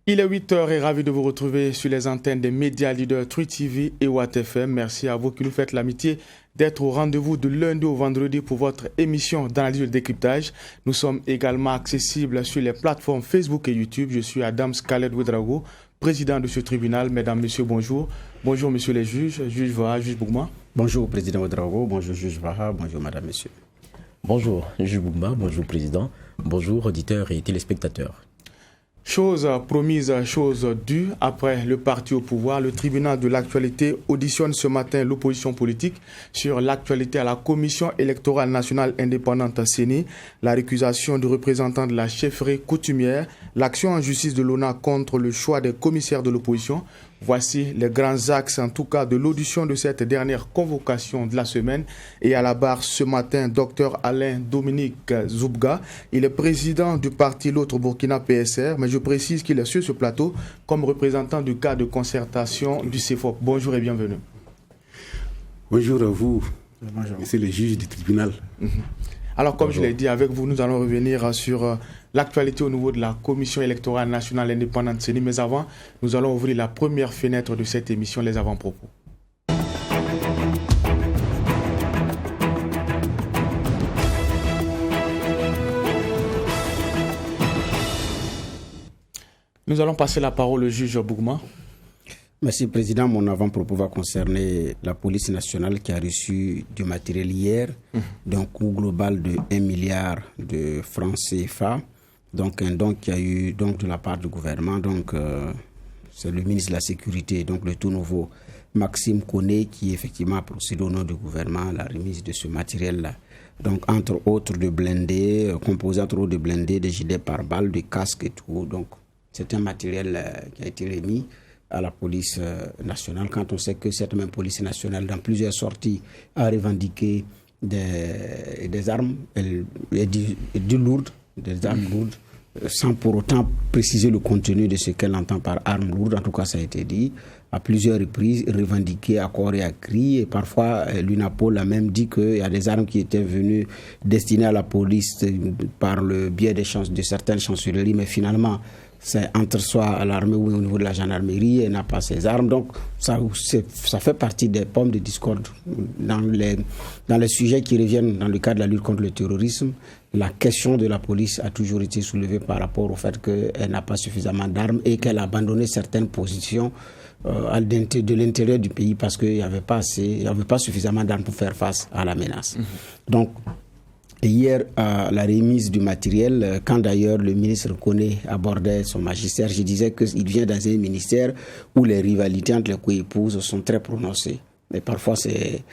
Il est 8h et ravi de vous retrouver sur les antennes des médias leaders True TV et Watt FM. Merci à vous qui nous faites l'amitié d'être au rendez-vous de lundi au vendredi pour votre émission d'analyse de décryptage. Nous sommes également accessibles sur les plateformes Facebook et YouTube. Je suis Adam Khaled Ouedraogo, président de ce tribunal. Mesdames, messieurs, bonjour. Bonjour, messieurs les juges, juge Vaha, juge Bougma. Bonjour, président Ouedraogo. Bonjour, juge Vaha. Bonjour, madame, messieurs. Bonjour, juge Bougma. Bonjour, président. Bonjour, auditeurs et téléspectateurs. Chose promise, chose due. Après le parti au pouvoir, le tribunal de l'actualité auditionne ce matin l'opposition politique sur l'actualité à la Commission électorale nationale indépendante CENI, la récusation du représentant de la chefferie coutumière, l'action en justice de l'ONA contre le choix des commissaires de l'opposition. Voici les grands axes, en tout cas, de l'audition de cette dernière convocation de la semaine. Et à la barre ce matin, Dr Alain Dominique Zoubga. Il est président du parti L'Autre Burkina PSR, mais je précise qu'il est sur ce plateau comme représentant du cadre de concertation du CEFOP. Bonjour et bienvenue. Bonjour à vous, monsieur le juge du tribunal. Alors, comme je l'ai dit, avec vous, nous allons revenir sur l'actualité au niveau de la Commission électorale nationale indépendante CENI. Mais avant, nous allons ouvrir la première fenêtre de cette émission, les avant-propos. Nous allons passer la parole au juge Bougma. Merci, président. Mon avant-propos va concerner la police nationale qui a reçu du matériel hier d'un coût global de 1 milliard de francs CFA. Donc, un don qui a eu de la part du gouvernement. Donc, c'est le ministre de la Sécurité, donc le tout nouveau Maxime Koné, qui effectivement a procédé au nom du gouvernement à la remise de ce matériel-là. Donc, entre autres de blindés, composés entre autres de blindés, des gilets pare-balles, des casques et tout. Donc, c'est un matériel qui a été remis à la police nationale, quand on sait que cette même police nationale, dans plusieurs sorties, a revendiqué des armes lourdes, des armes lourdes, sans pour autant préciser le contenu de ce qu'elle entend par armes lourdes. En tout cas, ça a été dit à plusieurs reprises, revendiqué à corps et à cri. Et parfois, l'UNAPOL a même dit qu'il y a des armes qui étaient venues destinées à la police par le biais de certaines chancelleries, mais finalement, c'est entre soi à l'armée ou au niveau de la gendarmerie, elle n'a pas ses armes. Donc, ça fait partie des pommes de discorde dans les sujets qui reviennent dans le cadre de la lutte contre le terrorisme. La question de la police a toujours été soulevée par rapport au fait qu'elle n'a pas suffisamment d'armes et qu'elle a abandonné certaines positions de l'intérieur du pays parce qu'il n'y avait pas suffisamment d'armes pour faire face à la menace. Donc, hier, à la remise du matériel, quand d'ailleurs le ministre Koné abordait son magistère, je disais qu'il vient dans un ministère où les rivalités entre les coépouses sont très prononcées. Mais parfois c'est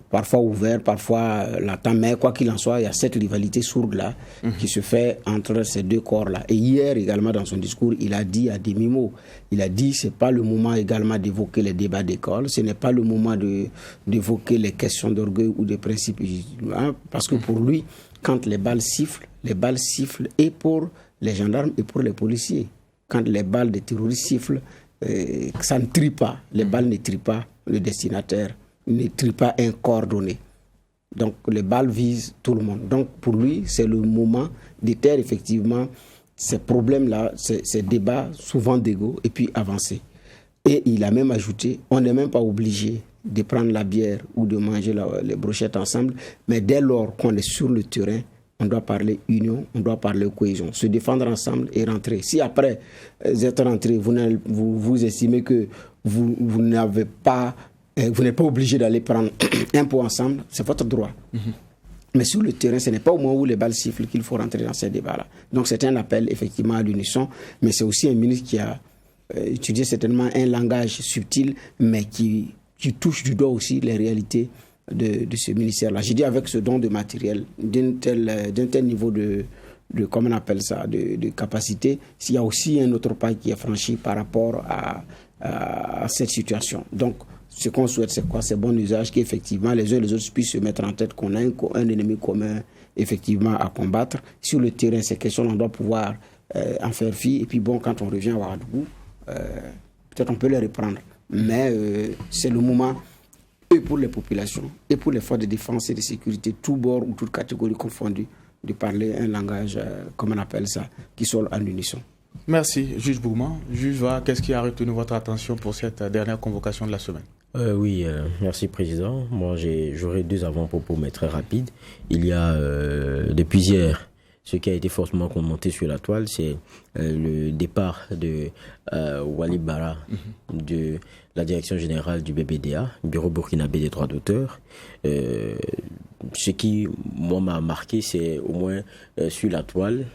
parfois ouvert, parfois latent. Mais quoi qu'il en soit, il y a cette rivalité sourde-là qui se fait entre ces deux corps-là. Et hier également dans son discours, il a dit à demi-mot, il a dit c'est pas le moment également d'évoquer les débats d'école, ce n'est pas le moment d'évoquer les questions d'orgueil ou de principes, hein, parce que pour lui, quand les balles sifflent et pour les gendarmes et pour les policiers. Quand les balles des terroristes sifflent, ça ne trie pas, les balles ne trient pas le destinataire, ne trient pas un coordonné. Donc les balles visent tout le monde. Donc pour lui, c'est le moment d'éteindre effectivement ces problèmes-là, ces débats souvent d'ego et puis avancer. Et il a même ajouté, on n'est même pas obligé de prendre la bière ou de manger les brochettes ensemble, mais dès lors qu'on est sur le terrain, on doit parler union, on doit parler cohésion, se défendre ensemble et rentrer. Si après être rentré, vous estimez que vous n'êtes pas obligé d'aller prendre un pot ensemble, c'est votre droit. Mais sur le terrain, ce n'est pas au moment où les balles sifflent qu'il faut rentrer dans ces débats-là. Donc c'est un appel effectivement à l'unisson, mais c'est aussi un ministre qui a étudié certainement un langage subtil, mais qui touche du doigt aussi les réalités de ce ministère-là. J'ai dit avec ce don de matériel, d'un tel niveau de comment on appelle ça, de capacité, s'il y a aussi un autre pas qui est franchi par rapport à cette situation. Donc, ce qu'on souhaite, c'est quoi? C'est bon usage, qu'effectivement les uns et les autres puissent se mettre en tête qu'on a un ennemi commun, effectivement, à combattre. Sur le terrain, ces questions, on doit pouvoir en faire fi. Et puis bon, quand on revient à Ouagadougou, peut-être on peut les reprendre. Mais c'est le moment, et pour les populations, et pour les forces de défense et de sécurité, tous bords ou toutes catégories confondues, de parler un langage, comme on appelle ça, qui soit en unisson. Merci, juge Bougma. Juge Va, qu'est-ce qui a retenu votre attention pour cette dernière convocation de la semaine? Merci Président. Moi, j'aurais 2 avant-propos, mais très rapides. Il y a, depuis hier, ce qui a été fortement commenté sur la toile, c'est le départ de Wali Bara de la direction générale du BBDA, Bureau burkinabé des droits d'auteur. Ce qui, moi, m'a marqué, c'est au moins sur la toile,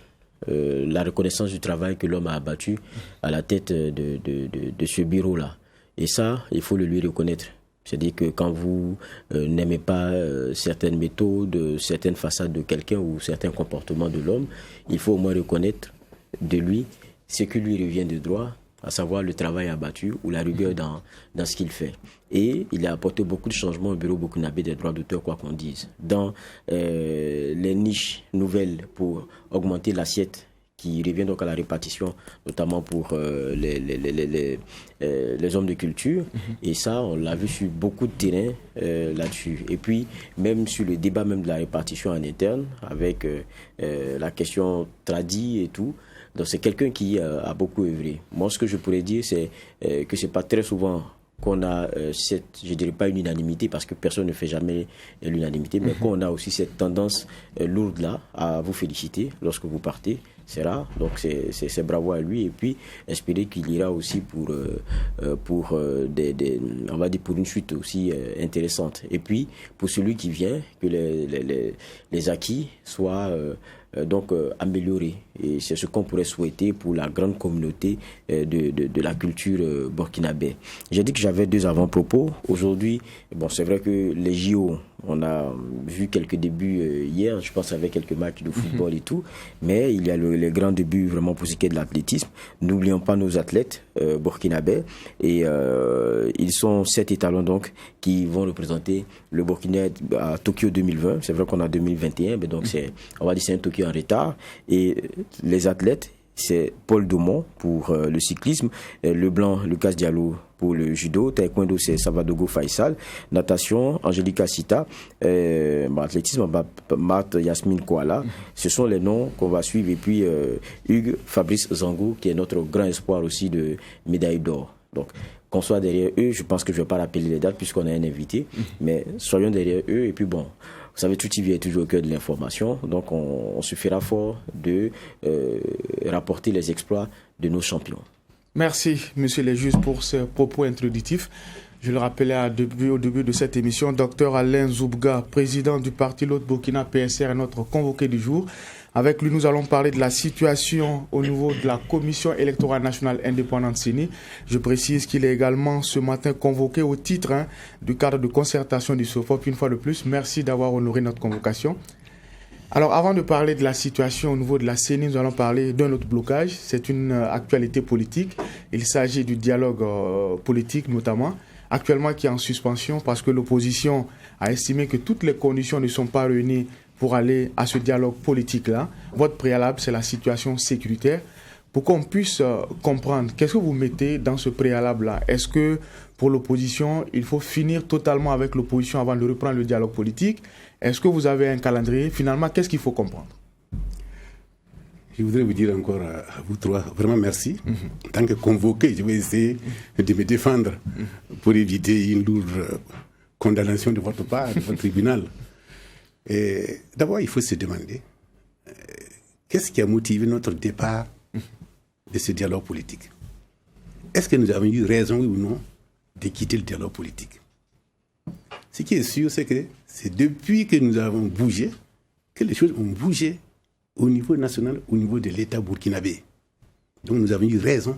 la reconnaissance du travail que l'homme a abattu à la tête de ce bureau-là. Et ça, il faut le lui reconnaître. C'est-à-dire que quand vous n'aimez pas certaines méthodes, certaines façades de quelqu'un ou certains comportements de l'homme, il faut au moins reconnaître de lui ce qui lui revient de droit, à savoir le travail abattu ou la rigueur dans ce qu'il fait. Et il a apporté beaucoup de changements au bureau burkinabé des droits d'auteur, quoi qu'on dise. Dans les niches nouvelles pour augmenter l'assiette qui revient donc à la répartition, notamment pour les hommes de culture. Et ça, on l'a vu sur beaucoup de terrains là-dessus. Et puis, même sur le débat même de la répartition en interne, avec la question tradie et tout. Donc, c'est quelqu'un qui a beaucoup œuvré. Moi, ce que je pourrais dire, c'est que c'est pas très souvent qu'on a je dirais pas une unanimité, parce que personne ne fait jamais l'unanimité, mais qu'on a aussi cette tendance lourde-là à vous féliciter lorsque vous partez. C'est rare, donc c'est bravo à lui, et puis espérer qu'il ira aussi pour on va dire pour une suite aussi intéressante. Et puis pour celui qui vient, que les acquis soient améliorés, et c'est ce qu'on pourrait souhaiter pour la grande communauté de la culture burkinabé. J'ai dit que j'avais 2 avant-propos. Aujourd'hui, bon, c'est vrai que les JO, on a vu quelques débuts hier, je pense avec quelques matchs de football et tout, mais il y a les grands débuts vraiment pour ce qui est de l'athlétisme. N'oublions pas nos athlètes burkinabés, et ils sont 7 étalons donc qui vont représenter le Burkina à Tokyo 2020. C'est vrai qu'on a 2021, mais donc on va dire c'est un Tokyo en retard. Et les athlètes, c'est Paul Domont pour le cyclisme, Leblanc Lucas Diallo pour le judo, taekwondo c'est Savadogo Faisal, natation Angelica Sita, athlétisme Marthe Yasmine Kouala. Ce sont les noms qu'on va suivre, et puis Hugues Fabrice Zango qui est notre grand espoir aussi de médaille d'or. Donc qu'on soit derrière eux, je pense que je ne vais pas rappeler les dates puisqu'on a un invité, mais soyons derrière eux, et puis bon, vous savez, tout y est toujours au cœur de l'information, donc on se fera fort de rapporter les exploits de nos champions. Merci, monsieur le juge, pour ce propos introductif. Je le rappelais au début de cette émission, Dr Alain Zoubga, président du parti Lot Burkina PSR, est notre convoqué du jour. Avec lui, nous allons parler de la situation au niveau de la Commission électorale nationale indépendante CENI. Je précise qu'il est également ce matin convoqué au titre du cadre de concertation du SOFOP. Une fois de plus, merci d'avoir honoré notre convocation. Alors, avant de parler de la situation au niveau de la CENI, nous allons parler d'un autre blocage. C'est une actualité politique. Il s'agit du dialogue politique notamment, actuellement qui est en suspension parce que l'opposition a estimé que toutes les conditions ne sont pas réunies pour aller à ce dialogue politique-là. Votre préalable, c'est la situation sécuritaire. Pour qu'on puisse comprendre, qu'est-ce que vous mettez dans ce préalable-là? Est-ce que pour l'opposition, il faut finir totalement avec l'opposition avant de reprendre le dialogue politique? Est-ce que vous avez un calendrier? Finalement, qu'est-ce qu'il faut comprendre? Je voudrais vous dire encore à vous 3, vraiment merci. En tant que convoqué, je vais essayer de me défendre pour éviter une lourde condamnation de votre part, de votre tribunal. D'abord, il faut se demander qu'est-ce qui a motivé notre départ de ce dialogue politique. Est-ce que nous avons eu raison, oui ou non, de quitter le dialogue politique? Ce qui est sûr, c'est que c'est depuis que nous avons bougé que les choses ont bougé au niveau national, au niveau de l'État burkinabé. Donc nous avons eu raison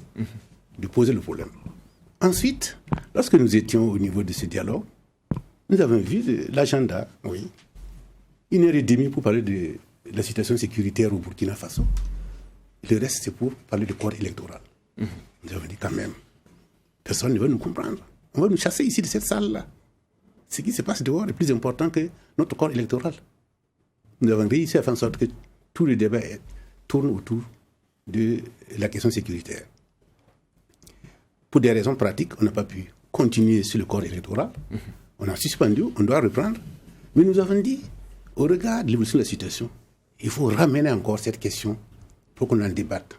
de poser le problème. Ensuite, lorsque nous étions au niveau de ce dialogue, nous avons vu l'agenda, oui, 1h30 pour parler de la situation sécuritaire au Burkina Faso. Le reste, c'est pour parler du corps électoral. Nous avons dit quand même, personne ne va nous comprendre. On va nous chasser ici de cette salle-là. Ce qui se passe dehors est plus important que notre corps électoral. Nous avons réussi à faire en sorte que tout le débat tourne autour de la question sécuritaire. Pour des raisons pratiques, on n'a pas pu continuer sur le corps électoral. On a suspendu, on doit reprendre. Mais nous avons dit, au regard de l'évolution de la situation, il faut ramener encore cette question pour qu'on en débatte.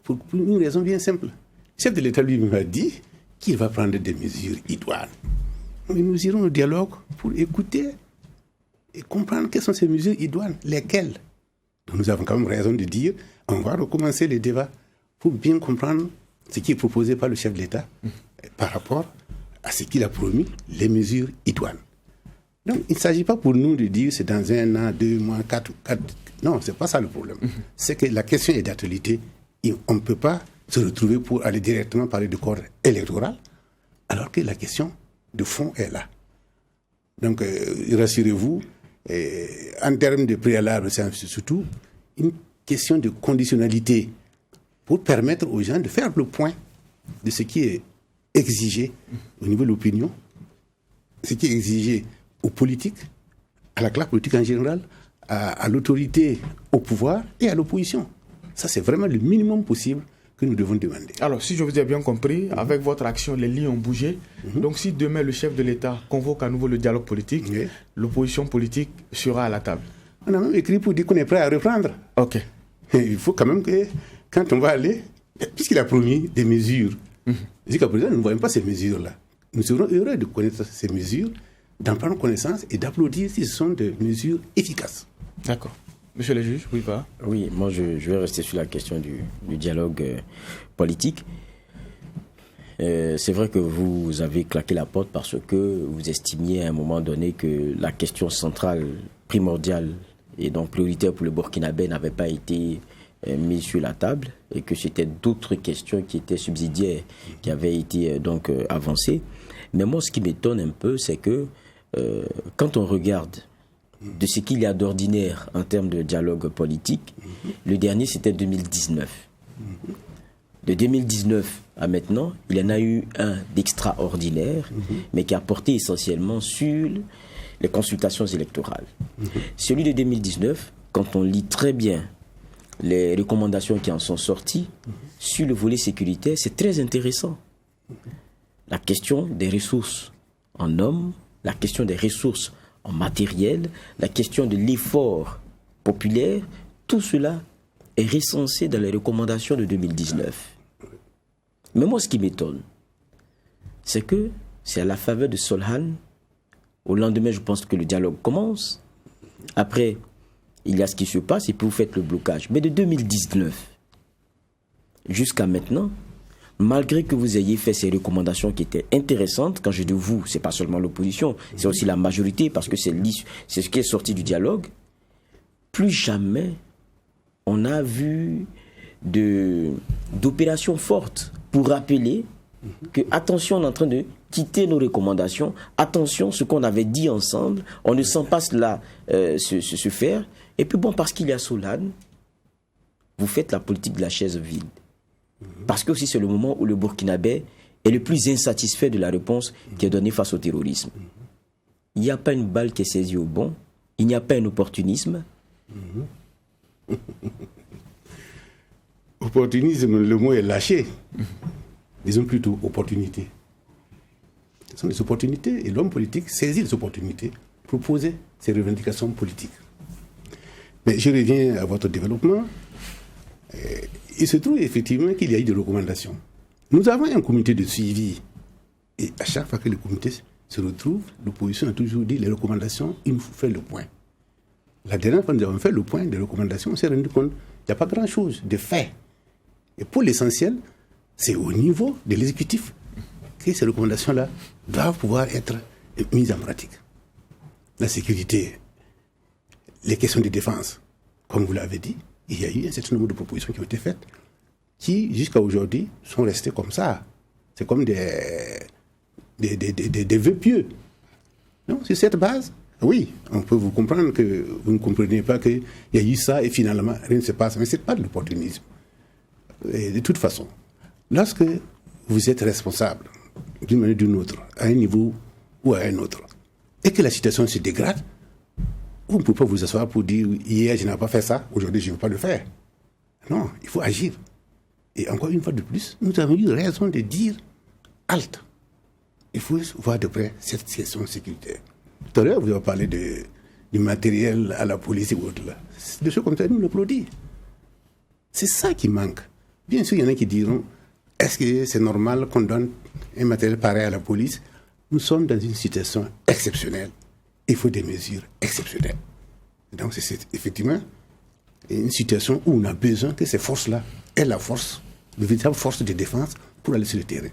pour une raison bien simple. Le chef de l'État lui-même a dit qu'il va prendre des mesures idoines. Mais nous irons au dialogue pour écouter et comprendre quelles sont ces mesures idoines, lesquelles. Donc nous avons quand même raison de dire, on va recommencer les débats pour bien comprendre ce qui est proposé par le chef de l'État par rapport à ce qu'il a promis, les mesures idoines. Donc il ne s'agit pas pour nous de dire c'est dans 1 an, 2 mois, 4. Non, ce n'est pas ça le problème. C'est que la question est d'actualité. On ne peut pas se retrouver pour aller directement parler de corps électoral, alors que la question de fond est là. Donc, rassurez-vous, en termes de préalable, c'est surtout une question de conditionnalité pour permettre aux gens de faire le point de ce qui est exigé au niveau de l'opinion, ce qui est exigé aux politiques, à la classe politique en général, à l'autorité, au pouvoir et à l'opposition. Ça, c'est vraiment le minimum possible que nous devons demander. Alors, si je vous ai bien compris, avec votre action, les lignes ont bougé. Donc, si demain, le chef de l'État convoque à nouveau le dialogue politique, l'opposition politique sera à la table. On a même écrit pour dire qu'on est prêt à reprendre. OK. Et il faut quand même que, quand on va aller, puisqu'il a promis des mesures, jusqu'à présent, nous ne voyons pas ces mesures-là. Nous serons heureux de connaître ces mesures, d'en prendre connaissance et d'applaudir si ce sont des mesures efficaces. D'accord. Monsieur le juge, oui, pas. Oui, moi je vais rester sur la question du dialogue politique. C'est vrai que vous avez claqué la porte parce que vous estimiez à un moment donné que la question centrale, primordiale et donc prioritaire pour le Burkinabé n'avait pas été mise sur la table et que c'était d'autres questions qui étaient subsidiaires qui avaient été donc avancées. Mais moi, ce qui m'étonne un peu, c'est que quand on regarde de ce qu'il y a d'ordinaire en termes de dialogue politique, le dernier c'était 2019. De 2019 à maintenant, il y en a eu un d'extraordinaire, mais qui a porté essentiellement sur les consultations électorales. Celui de 2019, quand on lit très bien les recommandations qui en sont sorties, sur le volet sécuritaire, c'est très intéressant. La question des ressources en hommes, la question des ressources en matériel, la question de l'effort populaire, tout cela est recensé dans les recommandations de 2019. Mais moi, ce qui m'étonne, c'est que c'est à la faveur de Solhan, au lendemain, je pense que le dialogue commence. Après, il y a ce qui se passe et puis vous faites le blocage. Mais de 2019 jusqu'à maintenant, malgré que vous ayez fait ces recommandations qui étaient intéressantes, quand je dis vous, c'est pas seulement l'opposition, c'est aussi la majorité, parce que c'est ce qui est sorti du dialogue, plus jamais on a vu d'opérations fortes pour rappeler que, attention, on est en train de quitter nos recommandations, attention, ce qu'on avait dit ensemble, on ne sent pas cela se faire, et puis bon, parce qu'il y a Solhan, vous faites la politique de la chaise vide. Parce que aussi c'est le moment où le Burkinabé est le plus insatisfait de la réponse qui est donnée face au terrorisme. Il n'y a pas une balle qui est saisie au bon, il n'y a pas un opportunisme. Opportunisme, le mot est lâché. Disons plutôt opportunité. Ce sont des opportunités et l'homme politique saisit les opportunités pour poser ses revendications politiques. Mais je reviens à votre développement. Il se trouve effectivement qu'il y a eu des recommandations. Nous avons un comité de suivi. Et à chaque fois que le comité se retrouve, l'opposition a toujours dit les recommandations, il nous faut faire le point. La dernière fois que nous avons fait le point des recommandations, on s'est rendu compte qu'il n'y a pas grand-chose de fait. Et pour l'essentiel, c'est au niveau de l'exécutif que ces recommandations-là doivent pouvoir être mises en pratique. La sécurité, les questions de défense, comme vous l'avez dit, il y a eu un certain nombre de propositions qui ont été faites qui, jusqu'à aujourd'hui, sont restées comme ça. C'est comme des vœux pieux. Non, sur cette base, oui, on peut vous comprendre que vous ne comprenez pas qu'il y a eu ça et finalement, rien ne se passe. Mais ce n'est pas de l'opportunisme. Et de toute façon, lorsque vous êtes responsable d'une manière ou d'une autre, à un niveau ou à un autre, et que la situation se dégrade, vous ne pouvez pas vous asseoir pour dire « hier, je n'ai pas fait ça, aujourd'hui, je ne veux pas le faire ». Non, il faut agir. Et encore une fois de plus, nous avons eu raison de dire « halte ». Il faut voir de près cette question sécuritaire. Tout à l'heure, vous avez parlé du matériel à la police et autres. Là. De choses comme ça, nous l'applaudissons. C'est ça qui manque. Bien sûr, il y en a qui diront, est-ce que c'est normal qu'on donne un matériel pareil à la police? Nous sommes dans une situation exceptionnelle. Il faut des mesures exceptionnelles. Donc c'est effectivement une situation où on a besoin que ces forces-là aient la force, de véritable force de défense pour aller sur le terrain.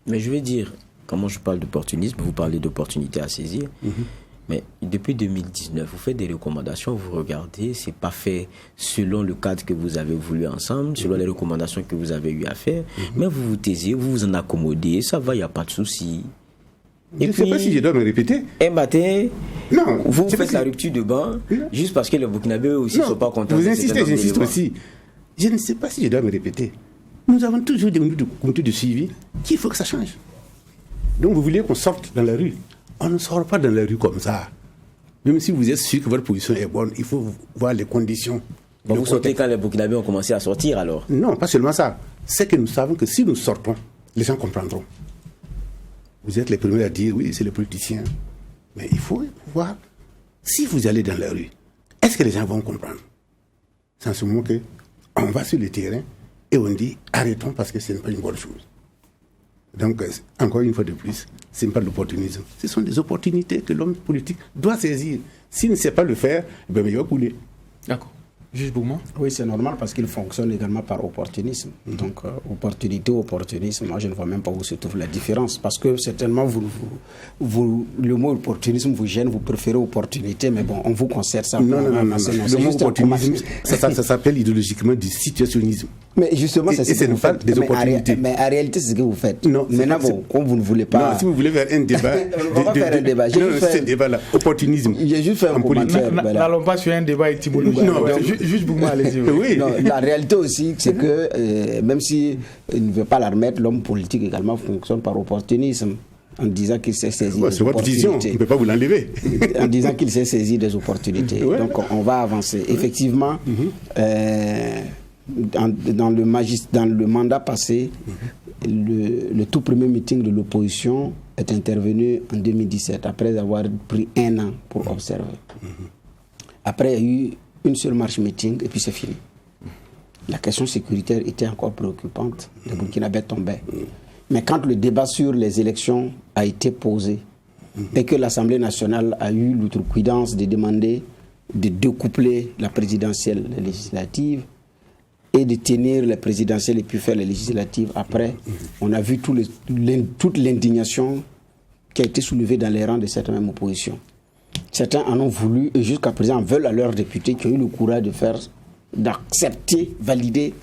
Mais je vais dire, comment je parle d'opportunisme, vous parlez d'opportunité à saisir. Mais depuis 2019, vous faites des recommandations, vous regardez, c'est pas fait selon le cadre que vous avez voulu ensemble, selon les recommandations que vous avez eu à faire. Mais vous vous taisez, vous vous en accommodez, ça va, il n'y a pas de souci. Je ne sais pas si je dois me répéter. Un matin, non, vous faites la rupture de banc, juste parce que les Burkinabés aussi ne sont pas contents. Vous insistez, j'insiste aussi. Je ne sais pas si je dois me répéter. Nous avons toujours des comités de suivi qu'il faut que ça change. Donc vous voulez qu'on sorte dans la rue? On ne sort pas dans la rue comme ça. Même si vous êtes sûr que votre position est bonne, il faut voir les conditions. Bon, vous sortez quand les Burkinabés ont commencé à sortir alors? Non, pas seulement ça. C'est que nous savons que si nous sortons, les gens comprendront. Vous êtes les premiers à dire, oui, c'est les politiciens. Mais il faut voir, si vous allez dans la rue, est-ce que les gens vont comprendre? C'est en ce moment qu'on va sur le terrain et on dit, arrêtons parce que ce n'est pas une bonne chose. Donc, encore une fois de plus, ce n'est pas de l'opportunisme. Ce sont des opportunités que l'homme politique doit saisir. S'il ne sait pas le faire, ben, il va couler. D'accord. Juge Bougma? Oui, c'est normal parce qu'il fonctionne également par opportunisme. Donc, opportunité, opportunisme, moi je ne vois même pas où se trouve la différence. Parce que certainement, le mot opportunisme vous gêne, vous préférez opportunité, mais bon, on vous concerne ça. Non. Le mot opportunisme, ça s'appelle idéologiquement du situationnisme. Mais justement, c'est ce pas des opportunités. Mais en réalité, c'est ce que vous faites. Non, maintenant, bon, comme vous ne voulez pas. Non, si vous voulez faire un débat. On va faire un débat. Ce débat-là, opportunisme. J'ai juste fait un commentaire. N'allons pas sur un débat étymologique. Non, Juste Bougma, allez-y. Oui. Non, la réalité aussi, c'est que même si il ne veut pas la remettre, l'homme politique également fonctionne par opportunisme. En disant qu'il sait saisir des opportunités. C'est votre vision, on ne peut pas vous l'enlever. En disant qu'il sait saisir des opportunités. Ouais. Donc on va avancer. Effectivement, dans le mandat passé, le tout premier meeting de l'opposition est intervenu en 2017, après avoir pris 1 an pour observer. Après, il y a eu une seule marche meeting et puis c'est fini. La question sécuritaire était encore préoccupante. Les Burkinabés tombaient. Mais quand le débat sur les élections a été posé et que l'Assemblée nationale a eu l'outrecuidance de demander de découpler la présidentielle et les législatives et de tenir les présidentielles et puis faire les législatives après, on a vu toute l'indignation qui a été soulevée dans les rangs de cette même opposition. Certains en ont voulu et jusqu'à présent veulent à leurs députés qui ont eu le courage d'accepter, valider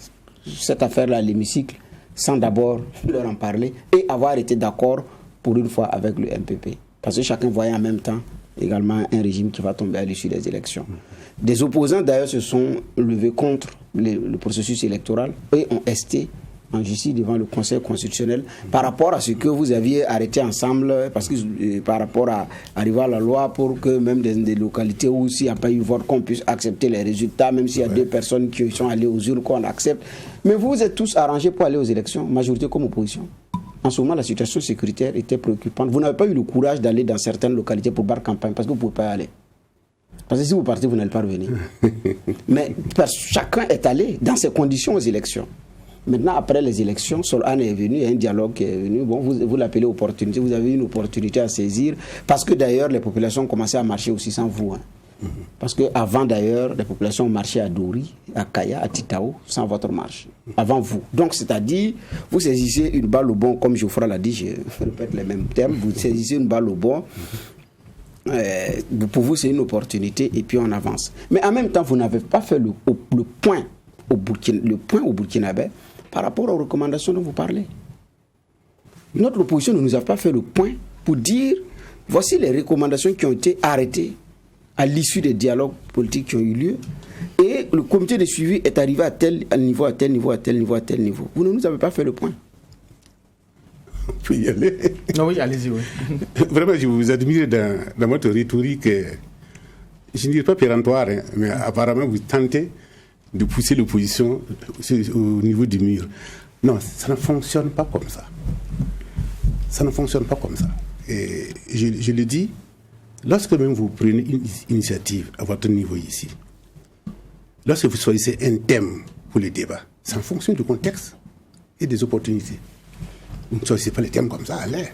cette affaire-là à l'hémicycle sans d'abord leur en parler et avoir été d'accord pour une fois avec le MPP. Parce que chacun voyait en même temps également un régime qui va tomber à l'issue des élections. Des opposants d'ailleurs se sont levés contre le processus électoral et ont esté en justice devant le Conseil constitutionnel par rapport à ce que vous aviez arrêté ensemble, parce que par rapport à arriver à la loi pour que même des localités où s'il n'y a pas eu vote, qu'on puisse accepter les résultats, même s'il y a 2 personnes qui sont allées aux urnes, qu'on accepte. Mais vous êtes tous arrangés pour aller aux élections, majorité comme opposition. En ce moment, la situation sécuritaire était préoccupante. Vous n'avez pas eu le courage d'aller dans certaines localités pour battre campagne, parce que vous ne pouvez pas y aller. Parce que si vous partez, vous n'allez pas revenir. Mais chacun est allé dans ces conditions aux élections. Maintenant, après les élections, Solhan est venu, il y a un dialogue qui est venu. Bon, vous l'appelez opportunité, vous avez une opportunité à saisir, parce que d'ailleurs, les populations ont commencé à marcher aussi sans vous. Parce qu'avant, d'ailleurs, les populations ont marché à Dori, à Kaya, à Titao, sans votre marche. Avant vous. Donc, c'est-à-dire, vous saisissez une balle au bon, comme Geoffroy l'a dit, je répète les mêmes termes, vous saisissez une balle au bon. Pour vous, c'est une opportunité et puis on avance. Mais en même temps, vous n'avez pas fait le point au Burkinabé par rapport aux recommandations dont vous parlez. Notre opposition ne nous a pas fait le point pour dire voici les recommandations qui ont été arrêtées à l'issue des dialogues politiques qui ont eu lieu et le comité de suivi est arrivé à tel niveau, à tel niveau, à tel niveau, à tel niveau. Vous ne nous avez pas fait le point. On peut y aller. Non, oui, allez-y, oui. Vraiment, je vous admire dans votre rhétorique, je ne dirais pas péremptoire, mais apparemment vous tentez de pousser l'opposition au niveau du mur. Non, ça ne fonctionne pas comme ça. Ça ne fonctionne pas comme ça. Et je le dis, lorsque même vous prenez une initiative à votre niveau ici, lorsque vous choisissez un thème pour le débat, C'est en fonction du contexte et des opportunités. Vous ne choisissez pas les termes comme ça à l'air.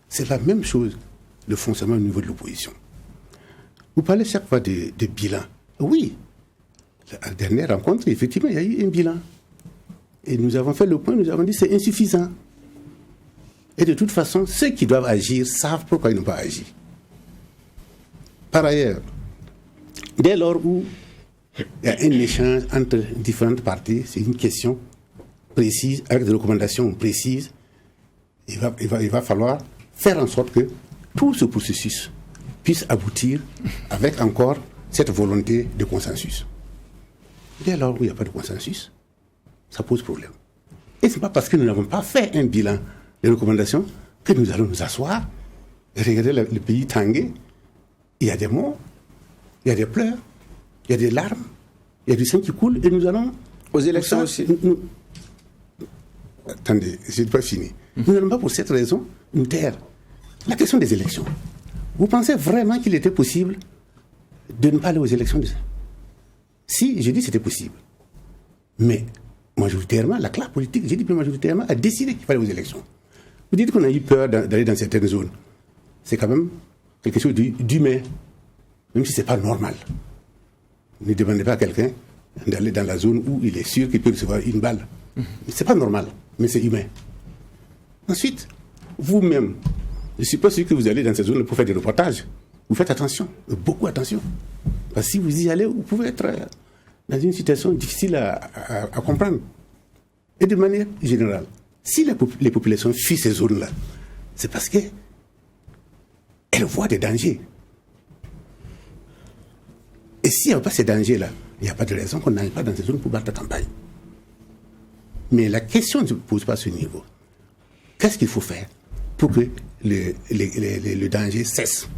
C'est la même chose, le fonctionnement au niveau de l'opposition. Vous parlez chaque fois de bilan. Oui, la dernière rencontre, effectivement, il y a eu un bilan. Et nous avons fait le point, nous avons dit que c'est insuffisant. Et de toute façon, ceux qui doivent agir savent pourquoi ils n'ont pas agi. Par ailleurs, dès lors où il y a un échange entre différentes parties, c'est une question précise, avec des recommandations précises, il va falloir faire en sorte que tout ce processus puisse aboutir avec encore cette volonté de consensus. Dès lors où il n'y a pas de consensus, ça pose problème. Et ce n'est pas parce que nous n'avons pas fait un bilan des recommandations que nous allons nous asseoir et regarder le pays tanguer. Il y a des morts, il y a des pleurs, il y a des larmes, il y a du sang qui coule et nous allons... Aux élections aussi. Attendez, je n'ai pas fini. Nous n'allons pas pour cette raison nous taire. La question des élections. Vous pensez vraiment qu'il était possible de ne pas aller aux élections? Si, je dis que c'était possible. Mais majoritairement, la classe politique, j'ai dit plus majoritairement, a décidé qu'il fallait aux élections. Vous dites qu'on a eu peur d'aller dans certaines zones. C'est quand même quelque chose d'humain, même si ce n'est pas normal. Ne demandez pas à quelqu'un d'aller dans la zone où il est sûr qu'il peut recevoir une balle. Ce n'est pas normal, mais c'est humain. Ensuite, vous-même, je ne suis pas sûr que vous allez dans ces zones pour faire des reportages. Vous faites attention, beaucoup attention. Parce que si vous y allez, vous pouvez être dans une situation difficile à comprendre. Et de manière générale, si les populations fuient ces zones-là, c'est parce qu'elles voient des dangers. Et s'il n'y a pas ces dangers-là, il n'y a pas de raison qu'on n'aille pas dans ces zones pour battre la campagne. Mais la question ne se pose pas à ce niveau. Qu'est-ce qu'il faut faire pour que le danger cesse?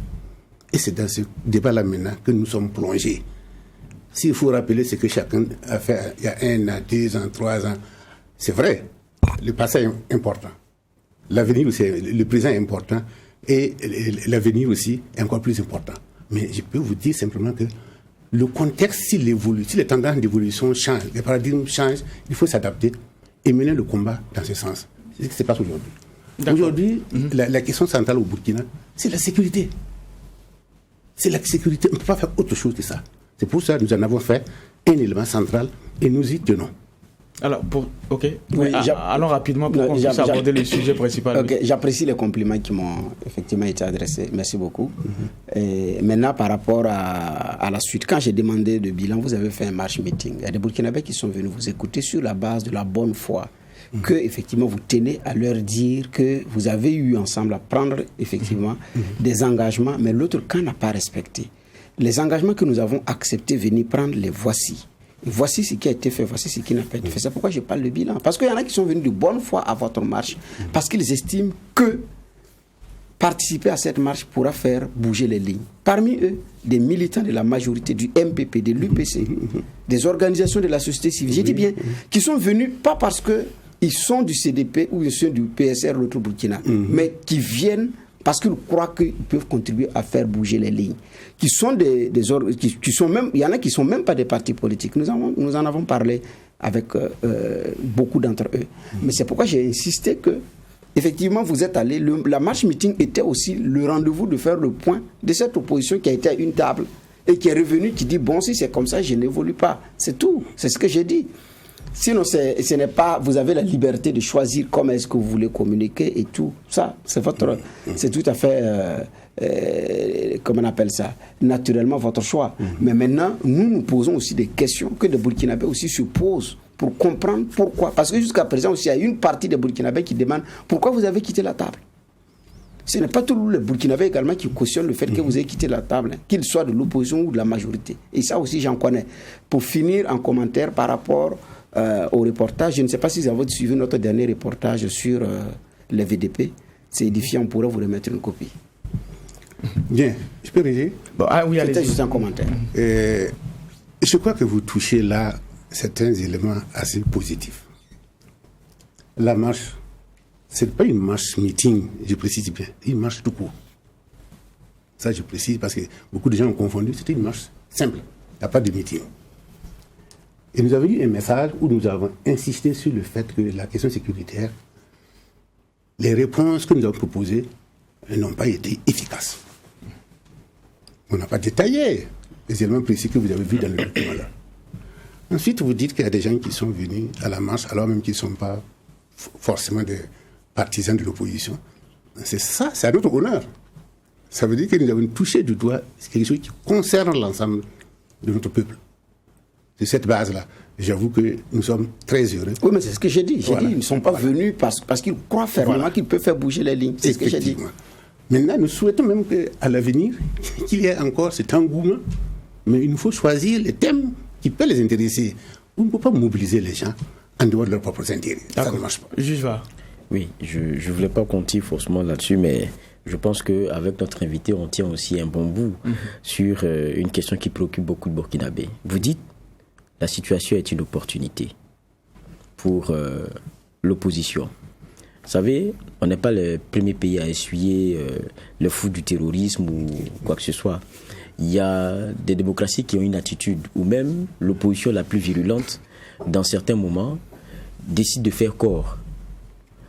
Et c'est dans ce débat-là maintenant que nous sommes plongés. S'il faut rappeler ce que chacun a fait il y a 1 an, 2 ans, 3 ans, c'est vrai, le passé est important. L'avenir aussi, le présent est important et l'avenir aussi est encore plus important. Mais je peux vous dire simplement que le contexte, s'il évolue, si les tendances d'évolution changent, les paradigmes changent, il faut s'adapter et mener le combat dans ce sens. C'est ce qui se passe aujourd'hui. Aujourd'hui, la question centrale au Burkina, c'est la sécurité. C'est la sécurité. On ne peut pas faire autre chose que ça. C'est pour ça que nous en avons fait un élément central et nous y tenons. Alors, allons rapidement pour qu'on puisse aborder le sujet principal. Okay, j'apprécie les compliments qui m'ont effectivement été adressés. Merci beaucoup. Et maintenant, par rapport à la suite, quand j'ai demandé de bilan, vous avez fait un marche meeting. Il y a des Burkinabés qui sont venus vous écouter sur la base de la bonne foi. Que effectivement vous tenez à leur dire que vous avez eu ensemble à prendre effectivement des engagements, mais l'autre camp n'a pas respecté. Les engagements que nous avons acceptés venir prendre, les voici. Voici ce qui a été fait, voici ce qui n'a pas été fait. C'est pourquoi je parle de bilan. Parce qu'il y en a qui sont venus de bonne foi à votre marche, parce qu'ils estiment que participer à cette marche pourra faire bouger les lignes. Parmi eux, des militants de la majorité du MPP, de l'UPC, des organisations de la société civile, j'ai dit bien, qui sont venus pas parce qu'ils sont du CDP ou ils sont du PSR, l'autre Burkina, mais qui viennent parce qu'ils croient qu'ils peuvent contribuer à faire bouger les lignes. Qui sont qui sont même, il y en a qui ne sont même pas des partis politiques. Nous en avons parlé avec beaucoup d'entre eux. Mais c'est pourquoi j'ai insisté que, effectivement, vous êtes allés. La marche meeting était aussi le rendez-vous de faire le point de cette opposition qui a été à une table et qui est revenue, qui dit bon, si c'est comme ça, je n'évolue pas. C'est tout. C'est ce que j'ai dit. Sinon, ce n'est pas. Vous avez la liberté de choisir comment est-ce que vous voulez communiquer et tout. Ça, c'est tout à fait. Comment on appelle ça? Naturellement, votre choix. Mais maintenant, nous posons aussi des questions que les Burkinabés aussi se posent pour comprendre pourquoi. Parce que jusqu'à présent aussi, il y a une partie des Burkinabés qui demande pourquoi vous avez quitté la table. Ce n'est pas tous les Burkinabés également qui cautionnent le fait que vous ayez quitté la table, qu'ils soient de l'opposition ou de la majorité. Et ça aussi, j'en connais. Pour finir en commentaire par rapport au reportage, je ne sais pas si vous avez suivi notre dernier reportage sur les VDP. C'est édifiant, on pourrait vous remettre une copie. Bien, je peux réagir? Oui, c'était juste un commentaire. Je crois que vous touchez là certains éléments assez positifs. La marche, ce n'est pas une marche meeting, je précise bien, une marche tout court. Ça, je précise parce que beaucoup de gens ont confondu, c'était une marche simple, il n'y a pas de meeting. Et nous avons eu un message où nous avons insisté sur le fait que la question sécuritaire, les réponses que nous avons proposées n'ont pas été efficaces. On n'a pas détaillé les éléments précis que vous avez vus dans le document là. Ensuite, vous dites qu'il y a des gens qui sont venus à la marche alors même qu'ils ne sont pas forcément des partisans de l'opposition. C'est ça, c'est à notre honneur. Ça veut dire que nous avons touché du doigt quelque chose qui concerne l'ensemble de notre peuple. C'est cette base-là. J'avoue que nous sommes très heureux. Oui, mais c'est ce que j'ai dit. J'ai dit qu'ils ne sont pas venus parce qu'ils croient fermement qu'ils peuvent faire bouger les lignes. C'est ce que j'ai dit. Maintenant, nous souhaitons même qu'à l'avenir, qu'il y ait encore cet engouement, mais il nous faut choisir les thèmes qui peuvent les intéresser. On ne peut pas mobiliser les gens en dehors de leurs propres intérêts. Ça ne marche pas. Juge Va. Oui, je ne voulais pas compter forcément là-dessus, mais je pense qu'avec notre invité, on tient aussi un bon bout sur une question qui préoccupe beaucoup de Burkinabés. Vous dites, la situation est une opportunité pour l'opposition. Vous savez, on n'est pas le premier pays à essuyer le fou du terrorisme ou quoi que ce soit. Il y a des démocraties qui ont une attitude où même l'opposition la plus virulente, dans certains moments, décide de faire corps.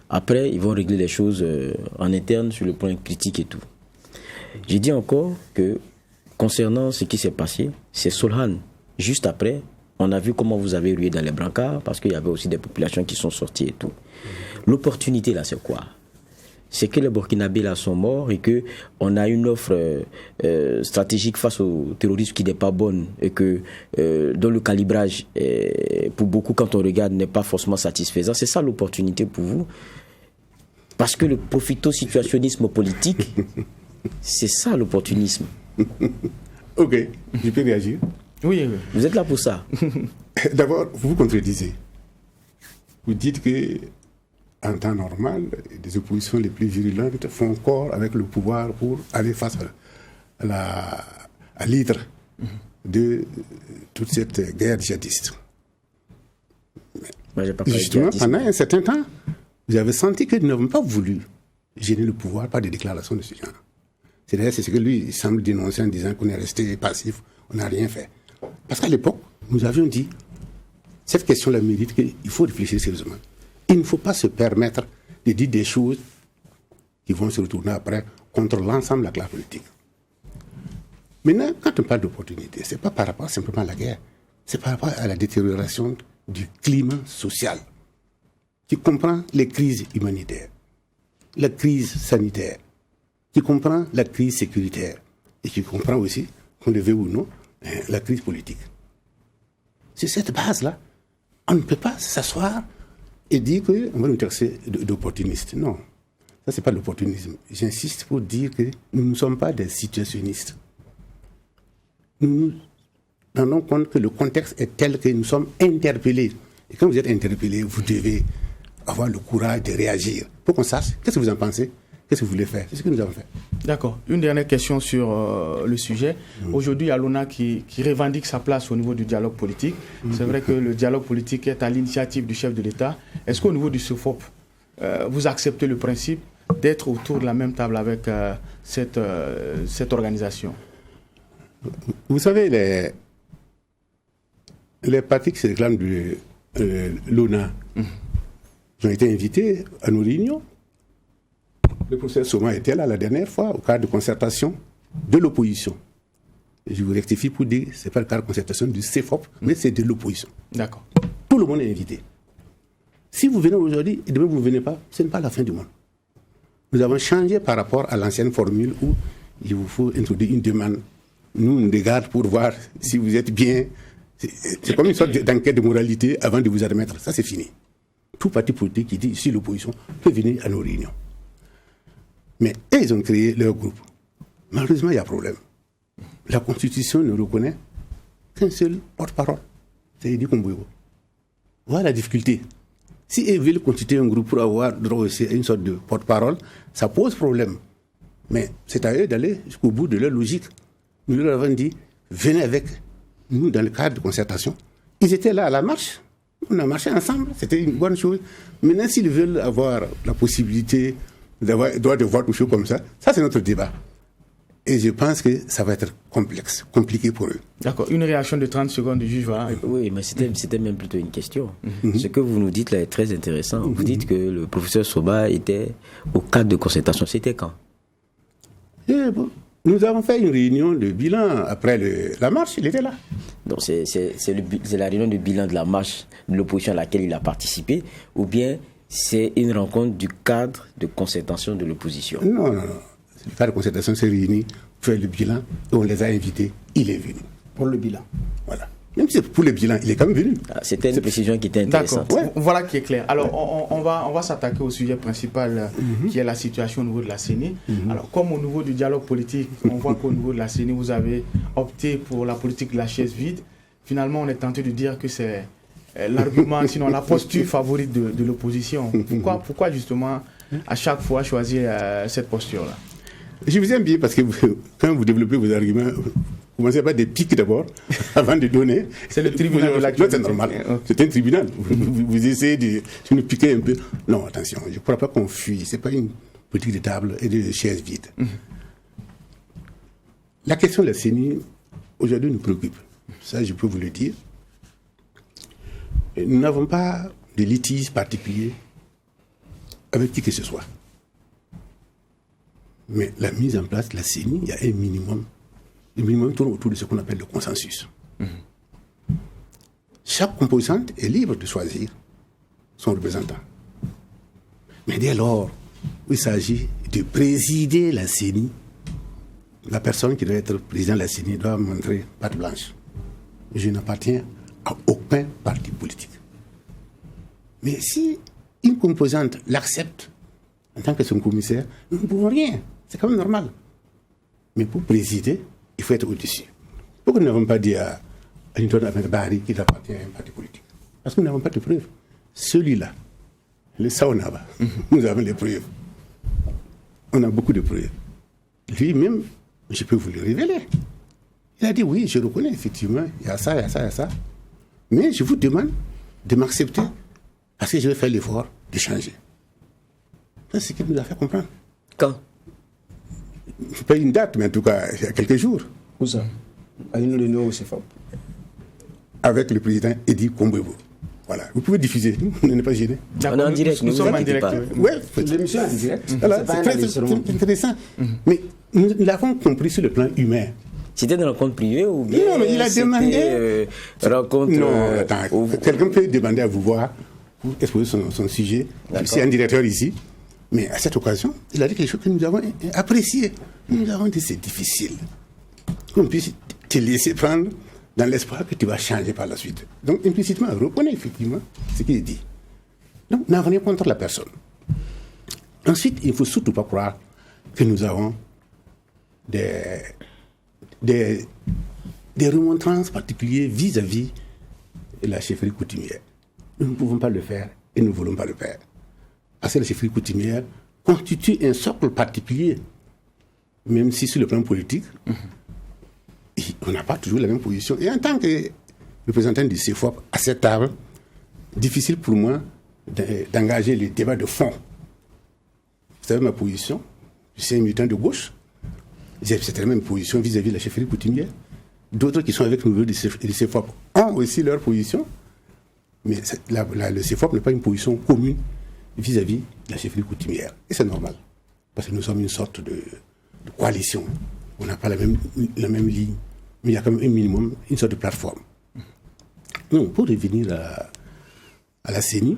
Après, ils vont régler les choses en interne sur le plan critique et tout. J'ai dit encore que concernant ce qui s'est passé, c'est Solhan. Juste après, on a vu comment vous avez rué dans les brancards parce qu'il y avait aussi des populations qui sont sorties et tout. L'opportunité là, c'est quoi? C'est que les Burkinabés là sont morts et que on a une offre stratégique face au terrorisme qui n'est pas bonne et que dont le calibrage pour beaucoup quand on regarde n'est pas forcément satisfaisant. C'est ça l'opportunité pour vous, parce que le profito-situationnisme politique, c'est ça l'opportunisme. Ok, je peux réagir. Oui. Vous êtes là pour ça. D'abord, vous vous contredisez. Vous dites que en temps normal, les oppositions les plus virulentes font corps avec le pouvoir pour aller face à l'hydre de toute cette guerre djihadiste. Justement, pendant un certain temps, vous avez senti que nous n'avons pas voulu gêner le pouvoir par des déclarations de ce genre. C'est ce que lui il semble dénoncer en disant qu'on est resté passif, on n'a rien fait. Parce qu'à l'époque, nous avions dit, cette question-là mérite qu'il faut réfléchir sérieusement. Il ne faut pas se permettre de dire des choses qui vont se retourner après contre l'ensemble de la classe politique. Maintenant, quand on parle d'opportunité, ce n'est pas par rapport simplement à la guerre, c'est par rapport à la détérioration du climat social qui comprend les crises humanitaires, la crise sanitaire, qui comprend la crise sécuritaire et qui comprend aussi, qu'on le veuille ou non, la crise politique. C'est cette base-là. On ne peut pas s'asseoir et dire qu'on va nous taxer d'opportunistes. Non, ça c'est pas l'opportunisme. J'insiste pour dire que nous ne sommes pas des situationnistes. Nous nous rendons compte que le contexte est tel que nous sommes interpellés. Et quand vous êtes interpellés, vous devez avoir le courage de réagir pour qu'on sache qu'est-ce que vous en pensez, qu'est-ce que vous voulez faire. C'est ce que nous avons fait. D'accord. Une dernière question sur le sujet. Aujourd'hui, il y a l'ONA qui revendique sa place au niveau du dialogue politique. C'est vrai que le dialogue politique est à l'initiative du chef de l'État. Est-ce qu'au niveau du CEFOP, vous acceptez le principe d'être autour de la même table avec cette organisation? Vous savez, les partis qui se réclament de l'ONA ont été invités à nos réunions. Le professeur Soma était là la dernière fois au cadre de concertation de l'opposition. Je vous rectifie pour dire que ce n'est pas le cadre de concertation du CEFOP, mais c'est de l'opposition. D'accord. Tout le monde est invité. Si vous venez aujourd'hui et demain vous ne venez pas, ce n'est pas la fin du monde. Nous avons changé par rapport à l'ancienne formule où il vous faut introduire une demande. Nous, on regarde pour voir si vous êtes bien. C'est comme une sorte d'enquête de moralité avant de vous admettre. Ça, c'est fini. Tout parti politique qui dit si l'opposition peut venir à nos réunions. Mais ils ont créé leur groupe. Malheureusement, il y a un problème. La Constitution ne reconnaît qu'un seul porte-parole. C'est Eddy Kombouego. Voilà la difficulté. Si ils veulent constituer un groupe pour avoir droit aussi à une sorte de porte-parole, ça pose problème. Mais c'est à eux d'aller jusqu'au bout de leur logique. Nous leur avons dit, venez avec nous dans le cadre de concertation. Ils étaient là à la marche. On a marché ensemble. C'était une bonne chose. Maintenant, s'ils veulent avoir la possibilité d'avoir droit de vote ou chose comme ça c'est notre débat. Et je pense que ça va être compliqué pour eux. D'accord. Une réaction de 30 secondes du juge, voilà. Oui, mais c'était même plutôt une question. Ce que vous nous dites là est très intéressant. Vous dites que le professeur Soba était au cadre de concertation. C'était quand? Nous avons fait une réunion de bilan après la marche, il était là. Donc c'est la réunion de bilan de la marche de l'opposition à laquelle il a participé, ou bien c'est une rencontre du cadre de concertation de l'opposition? Non. Le cadre de concertation s'est réuni pour faire le bilan et on les a invités. Il est venu. Pour le bilan. Voilà. Même si c'est pour le bilan, il est quand même venu. C'était une précision qui était intéressante. D'accord. Voilà qui est clair. Alors, on va s'attaquer au sujet principal qui est la situation au niveau de la CENI. Alors, comme au niveau du dialogue politique, on voit qu'au niveau de la CENI, vous avez opté pour la politique de la chaise vide. Finalement, on est tenté de dire que c'est l'argument, sinon la posture favorite de l'opposition. Pourquoi justement, à chaque fois, choisir cette posture-là? Je vous aime bien parce que quand vous développez vos arguments, vous commencez par des pics d'abord, avant de donner. C'est le tribunal de l'actualité. C'est normal. C'est un tribunal. Vous essayez de nous piquer un peu. Non, attention, je ne crois pas qu'on fuit. Ce n'est pas une politique de table et de chaises vides. La question de la CENI, aujourd'hui, nous préoccupe. Ça, je peux vous le dire. Nous n'avons pas de litige particulier avec qui que ce soit. Mais la mise en place de la CENI, il y a un minimum. Le minimum tourne autour de ce qu'on appelle le consensus. Chaque composante est libre de choisir son représentant. Mais dès lors où il s'agit de présider la CENI, la personne qui doit être président de la CENI doit montrer patte blanche. Je n'appartiens à aucun parti politique. Mais si une composante l'accepte en tant que son commissaire, nous ne pouvons rien. C'est quand même normal. Mais pour présider, il faut être au-dessus. Pourquoi nous n'avons pas dit à Newton Ahmed Bahari qu'il appartient à un parti politique? Parce que nous n'avons pas de preuves. Celui-là, le Saonaba, nous avons les preuves. On a beaucoup de preuves. Lui-même, je peux vous le révéler. Il a dit oui, je reconnais effectivement, il y a ça, il y a ça, il y a ça. Mais je vous demande de m'accepter parce que je vais faire l'effort de changer. C'est ce qu'il nous a fait comprendre. Quand? Je ne sais pas une date, mais en tout cas, il y a quelques jours. Où ça? À une réunion au CFOP. Avec le président Edi Kombebo. Voilà. Vous pouvez diffuser, vous n'êtes pas gêné. On est en direct, nous sommes en direct. Oui, l'émission est en direct. Voilà, c'est très intéressant. Mais nous l'avons compris sur le plan humain. C'était une rencontre privée ou bien non, mais il a demandé. Rencontre. Non, attends. Quelqu'un peut demander à vous voir pour exposer son sujet. C'est un directeur ici. Mais à cette occasion, il a dit quelque chose que nous avons apprécié. Nous avons dit c'est difficile qu'on puisse te laisser prendre dans l'espoir que tu vas changer par la suite. Donc implicitement, reconnaît effectivement ce qu'il dit. Donc nous n'avons rien contre la personne. Ensuite, il ne faut surtout pas croire que nous avons des remontrances particulières vis-à-vis de la chefferie coutumière. Nous ne pouvons pas le faire et nous ne voulons pas le faire. Parce que la chefferie coutumière constitue un socle particulier, même si sur le plan politique, on n'a pas toujours la même position. Et en tant que représentant du CFOP à cette table, difficile pour moi d'engager le débat de fond. Vous savez ma position, je suis un militant de gauche, j'ai cette même position vis-à-vis de la chefferie coutumière. D'autres qui sont avec nous du CFOP ont aussi leur position, mais le CFOP n'a pas une position commune vis-à-vis de la chefferie coutumière. Et c'est normal, parce que nous sommes une sorte de coalition. On n'a pas la même ligne, mais il y a quand même un minimum, une sorte de plateforme. Donc, pour revenir à la CENI,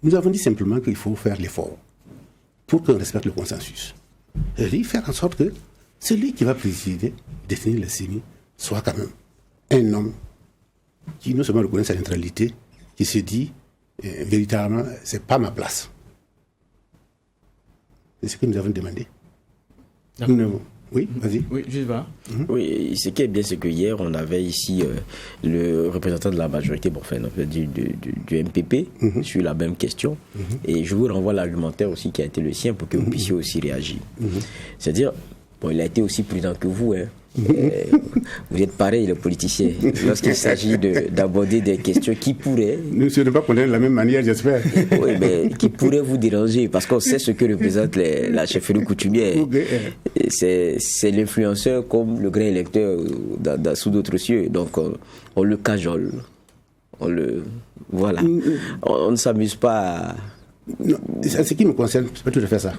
nous avons dit simplement qu'il faut faire l'effort pour qu'on respecte le consensus. C'est-à-dire faire en sorte que celui qui va présider, définir la CENI, soit quand même un homme qui non seulement reconnaît sa neutralité, qui se dit véritablement, ce n'est pas ma place. C'est ce que nous avons demandé. Oui, vas-y. Oui, juste va. Oui, ce qui est bien, c'est que hier, on avait ici le représentant de la majorité, du MPP, sur la même question. Et je vous renvoie l'argumentaire aussi qui a été le sien pour que vous puissiez aussi réagir. C'est-à-dire, il a été aussi prudent que vous. Vous êtes pareil, les politiciens, lorsqu'il s'agit d'aborder des questions qui pourraient... Nous ne serons pas condamnés de la même manière, j'espère. Oui, mais qui pourraient vous déranger, parce qu'on sait ce que représente la chefferie coutumière. C'est l'influenceur comme le grand électeur sous d'autres cieux. Donc, on le cajole. Voilà. On ne s'amuse pas Non, ce qui me concerne, c'est pas tout à fait ça.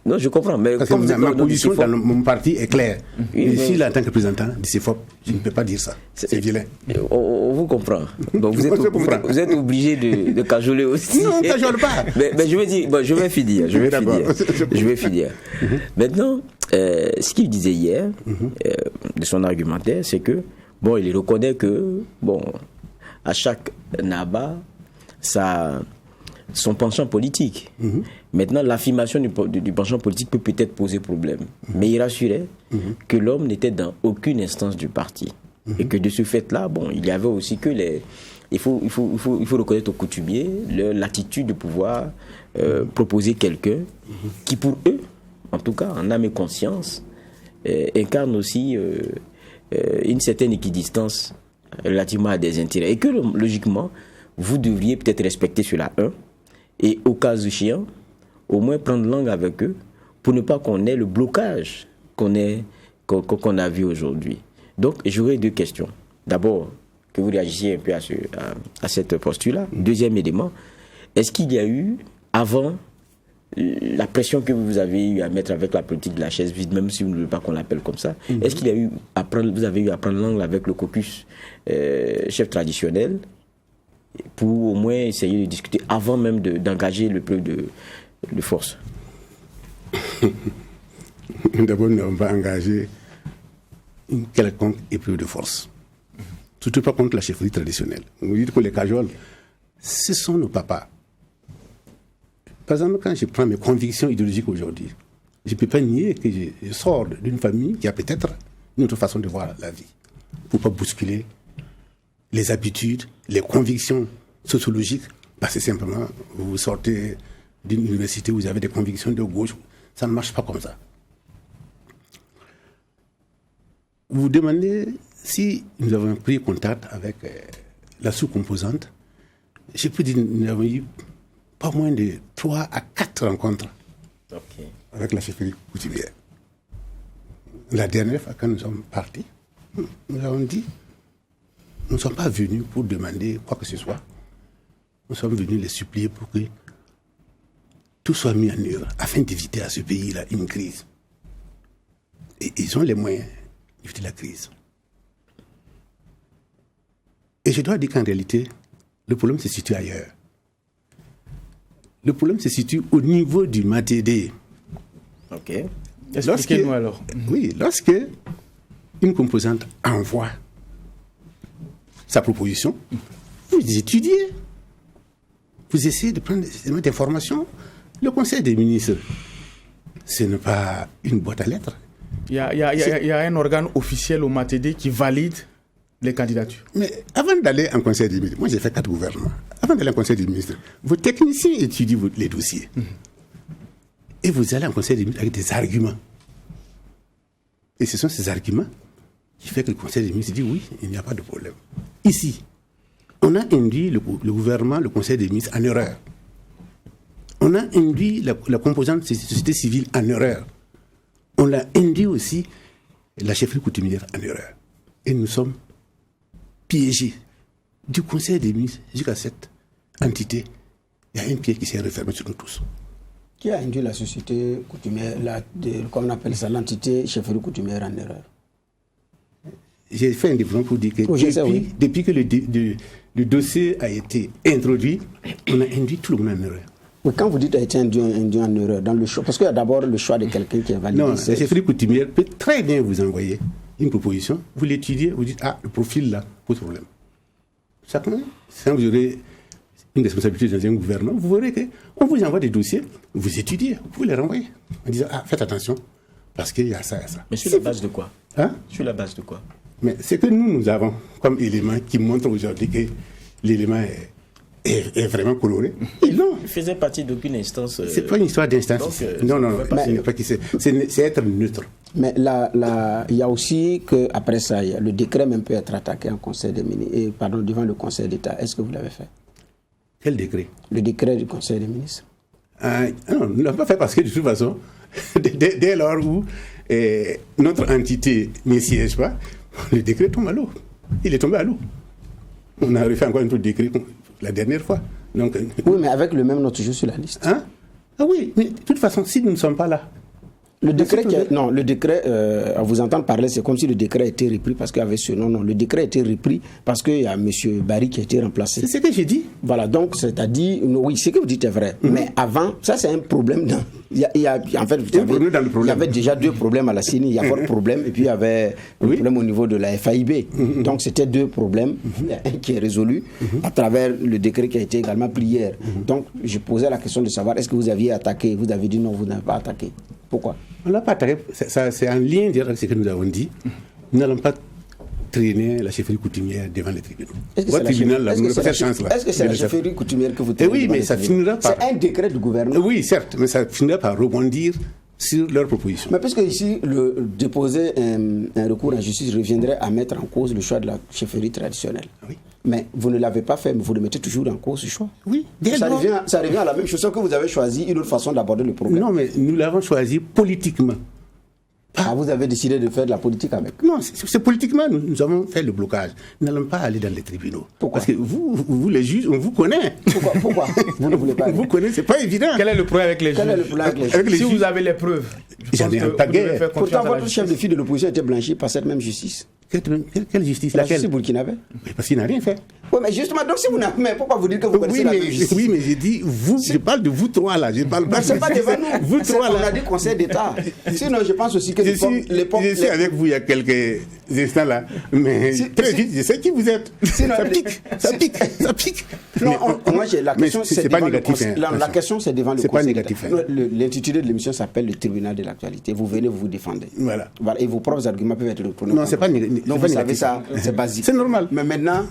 Non, je comprends. Mais parce que ma position dans mon parti est claire. Ici, là, en tant que représentant du CFOP, je ne peux pas dire ça. C'est vilain. On vous comprend. Donc vous êtes obligé de cajoler aussi. Non, on ne cajole pas. Mais je vais dire, je vais finir. Je vais finir. Maintenant, ce qu'il disait hier, de son argumentaire, c'est que, bon, il reconnaît que, bon, à chaque NABA, son penchant politique. Maintenant, l'affirmation du penchant politique peut peut-être poser problème. Mais il rassurait que l'homme n'était dans aucune instance du parti. Et que de ce fait-là, bon, il y avait aussi que il faut reconnaître aux coutumiers l'attitude de pouvoir proposer quelqu'un qui, pour eux, en tout cas, en âme et conscience, incarne aussi une certaine équidistance relativement à des intérêts. Et que, logiquement, vous devriez peut-être respecter cela, et au cas échéant, au moins prendre langue avec eux pour ne pas qu'on ait le blocage qu'on a vu aujourd'hui. Donc, j'aurais deux questions. D'abord, que vous réagissiez un peu à cette posture-là. Deuxième élément, est-ce qu'il y a eu, avant la pression que vous avez eu à mettre avec la politique de la chaise vide, même si vous ne voulez pas qu'on l'appelle comme ça, est-ce qu'il y a eu vous avez eu à prendre langue avec le caucus chef traditionnel pour au moins essayer de discuter avant même d'engager le peu de force? D'abord, nous n'avons pas engagé une quelconque épreuve de force. Surtout pas contre la chefferie traditionnelle. Vous dites que les cajoles, ce sont nos papas. Par exemple, quand je prends mes convictions idéologiques aujourd'hui, je ne peux pas nier que je sors d'une famille qui a peut-être une autre façon de voir la vie. Pour ne pas bousculer les habitudes, les convictions sociologiques, parce que simplement, vous sortez d'une université où vous avez des convictions de gauche, ça ne marche pas comme ça. Vous vous demandez si nous avons pris contact avec la sous-composante. Je peux dire que nous avons eu pas moins de 3 à 4 rencontres avec la chefferie coutumière. La dernière fois, quand nous sommes partis, nous avons dit, nous ne sommes pas venus pour demander quoi que ce soit. Nous sommes venus les supplier pour que tout soit mis en œuvre afin d'éviter à ce pays-là une crise. Et ils ont les moyens d'éviter la crise. Et je dois dire qu'en réalité, le problème se situe ailleurs. Le problème se situe au niveau du MATD. Ok. Expliquez-nous alors. Oui, lorsque une composante envoie sa proposition, vous étudiez, vous essayez de prendre des informations. Le Conseil des ministres, ce n'est pas une boîte à lettres. Il y a un organe officiel au MATD qui valide les candidatures. Mais avant d'aller en Conseil des ministres, moi j'ai fait 4 gouvernements. Avant d'aller en Conseil des ministres, vos techniciens étudient les dossiers. Et vous allez en Conseil des ministres avec des arguments. Et ce sont ces arguments qui font que le Conseil des ministres dit oui, il n'y a pas de problème. Ici, on a induit le gouvernement, le Conseil des ministres en erreur. On a induit la composante de la société civile en erreur. On a induit aussi la chefferie coutumière en erreur. Et nous sommes piégés. Du Conseil des ministres jusqu'à cette entité, il y a un pied qui s'est refermé sur nous tous. Qui a induit la société coutumière, comme on appelle ça, l'entité chefferie coutumière en erreur? J'ai fait un développement pour dire que depuis que le dossier a été introduit, on a induit tout le monde en erreur. Mais quand vous dites a été induit en erreur, dans le choix, parce qu'il y a d'abord le choix de quelqu'un qui est validé. Non, la chefferie coutumière peut très bien vous envoyer une proposition, vous l'étudiez, vous dites, le profil là pose problème. Chacun, quand vous aurez une responsabilité dans un gouvernement, vous verrez qu'on vous envoie des dossiers, vous étudiez, vous pouvez les renvoyer en disant, faites attention, parce qu'il y a ça et ça. Mais sur la base de quoi? Sur la base de quoi? Mais ce que nous avons comme élément qui montre aujourd'hui que l'élément est vraiment coloré. Ils l'ont. Il faisait partie d'aucune instance. C'est pas une histoire d'instance. Non, c'est être neutre. Mais il y a aussi qu'après ça, le décret même peut être attaqué en Conseil des ministres, devant le Conseil d'État. Est-ce que vous l'avez fait? Quel décret? Le décret du Conseil des ministres. Non, nous ne l'avons pas fait parce que de toute façon, dès lors où notre entité ne siège pas, le décret tombe à l'eau. Il est tombé à l'eau. On a refait encore un autre décret la dernière fois. Donc, oui, mais avec le même nom toujours sur la liste. Hein? Ah oui, mais de toute façon, si nous ne sommes pas là. Le décret, à vous entendre parler, c'est comme si le décret a été repris parce qu'il y avait ce nom. Non, le décret a été repris parce qu'il y a M. Barry qui a été remplacé. C'est ce que j'ai dit. Voilà, donc c'est-à-dire, oui, ce que vous dites est vrai. Mais avant, ça c'est un problème. Il y avait déjà 2 problèmes à la CENI. Il y a fort problème et puis il y avait un problème au niveau de la FAIB. Donc c'était 2 problèmes. Il y a un qui est résolu à travers le décret qui a été également pris hier. Donc je posais la question de savoir est-ce que vous aviez attaqué? Vous avez dit non, vous n'avez pas attaqué. Pourquoi? On n'a pas attaqué. C'est en lien avec ce que nous avons dit. Nous n'allons pas traîner la chefferie coutumière devant les tribunaux. Est-ce que c'est la chefferie coutumière que vous traînez? Oui, mais ça finira par... C'est un décret du gouvernement. Oui, certes, mais ça finira par rebondir sur leurs propositions. Mais puisque ici, déposer un recours en justice reviendrait à mettre en cause le choix de la chefferie traditionnelle. Oui. Mais vous ne l'avez pas fait, mais vous le mettez toujours en cause, ce choix. Oui. Ça revient à la même chose, sauf que vous avez choisi une autre façon d'aborder le problème. Non, mais nous l'avons choisi politiquement. Vous avez décidé de faire de la politique avec? Non, c'est politiquement, nous avons fait le blocage. Nous n'allons pas aller dans les tribunaux. Pourquoi? Parce que vous les juges, on vous connaît. Pourquoi vous ne voulez pas? Vous connaissez, c'est pas évident. Quel est le problème avec les juges? Si vous avez les preuves, j'en ai un paquet. Pourtant, votre chef de file de l'opposition a été blanchi par cette même justice. Quelle justice? La justice burkinabé? Parce qu'il n'a rien fait. Oui, mais justement, donc si vous n'avez... Mais pourquoi vous dites que vous connaissez la même justice? Oui, mais j'ai dit, je parle de vous 3 là. Je parle pas. C'est pas devant nous. Vous 3 là. On a dit Conseil d'État. Sinon, je pense aussi que je suis avec vous il y a quelques instants là. Mais très vite, je sais qui vous êtes. Ça pique. Non, moi, la question, c'est pas négatif. La question, c'est devant le Conseil. C'est pas négatif. L'intitulé de l'émission s'appelle le tribunal de l'actualité. Vous venez, vous défendez. Voilà. Et vos propres arguments peuvent être retournés. Non, c'est pas négatif. Donc, vous savez ça, c'est basique. C'est normal. Mais maintenant,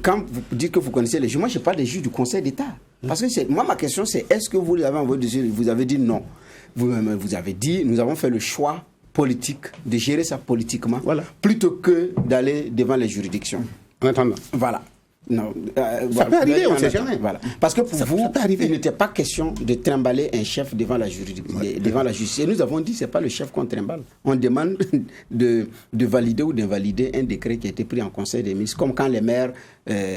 quand vous dites que vous connaissez les juges, moi je parle des juges du Conseil d'État. Parce que moi ma question c'est est-ce que vous les avez envoyés, vous avez dit non. Vous avez dit nous avons fait le choix politique de gérer ça politiquement plutôt que d'aller devant les juridictions. En attendant. Voilà. Non, ça peut arriver, on ne sait jamais. Voilà. Parce que pour vous, il n'était pas question de trimballer un chef devant la justice. Et nous avons dit que ce n'est pas le chef qu'on trimballe. On demande de valider ou d'invalider un décret qui a été pris en Conseil des ministres. Comme quand les maires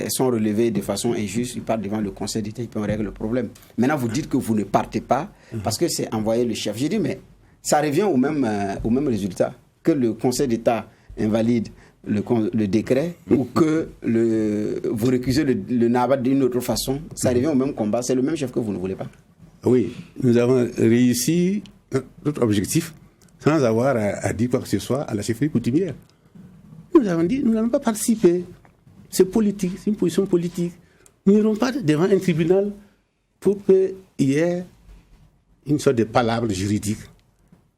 sont relevés de façon injuste, ils partent devant le Conseil d'État, ils peuvent régler le problème. Maintenant, vous dites que vous ne partez pas parce que c'est envoyer le chef. J'ai dit, mais ça revient au même résultat que le Conseil d'État invalide le décret ou que vous récusez le NABAD d'une autre façon, ça revient au même combat. C'est le même chef que vous ne voulez pas. Oui, nous avons réussi notre objectif sans avoir à dire quoi que ce soit à la chefferie coutumière. Nous avons dit, nous n'allons pas participer. C'est politique, c'est une position politique. Nous n'irons pas devant un tribunal pour qu'il y ait une sorte de palabre juridique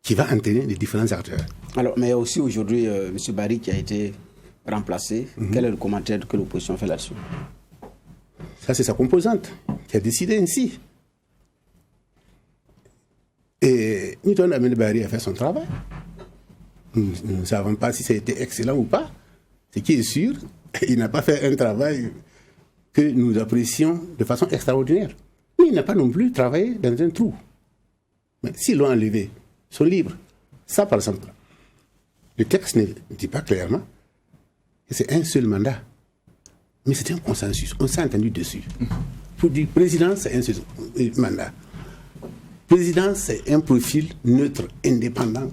qui va entraîner les différents acteurs. Alors, mais aussi aujourd'hui, M. Barry qui a été remplacé, quel est le commentaire que l'opposition fait là-dessus? Ça, c'est sa composante qui a décidé ainsi. Et Newton Ahmed Barry a fait son travail. Nous ne savons pas si ça a été excellent ou pas. Ce qui est sûr, il n'a pas fait un travail que nous apprécions de façon extraordinaire. Mais il n'a pas non plus travaillé dans un trou. Mais s'ils l'ont enlevé, ils sont libres. Ça, par exemple, le texte ne dit pas clairement que c'est un seul mandat. Mais c'est un consensus. On s'est entendu dessus. Pour dire président, c'est un seul mandat. Président, c'est un profil neutre, indépendant.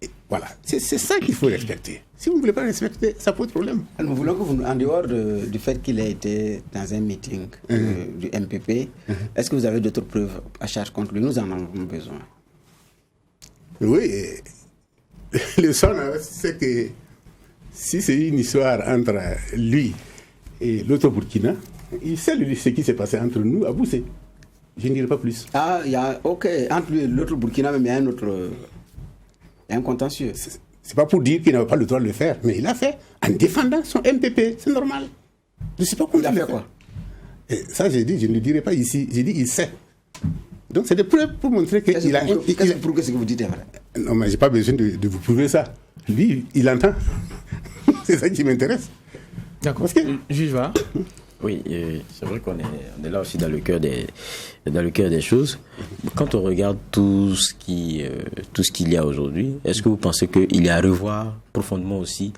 Et voilà. C'est ça qu'il faut respecter. Si vous ne voulez pas respecter, ça pose problème. Nous voulons que vous, en dehors du fait qu'il ait été dans un meeting du MPP, est-ce que vous avez d'autres preuves à charge contre lui? Nous en avons besoin. Oui. Le son, c'est que si c'est une histoire entre lui et l'autre Burkina, il sait ce qui s'est passé entre nous à Boussé. Je ne dirai pas plus. Ah, il y a, ok, entre lui et l'autre Burkina, mais il y a un autre. Il y a un contentieux. C'est pas pour dire qu'il n'avait pas le droit de le faire, mais il l'a fait en défendant son MPP, c'est normal. Je ne sais pas comment il a fait quoi? Et ça, j'ai dit, je ne le dirai pas ici. J'ai dit, il sait. Donc, c'est des preuves pour montrer qu'il a... Qu'est-ce que prouve que ce que vous dites est vrai? Non, mais je n'ai pas besoin de vous prouver ça. Lui, il entend. C'est ça qui m'intéresse. D'accord. Juge va. Oui, c'est vrai qu'on est là aussi dans le cœur des choses. Quand on regarde tout ce qu'il y a aujourd'hui, est-ce que vous pensez qu'il y a à revoir profondément aussi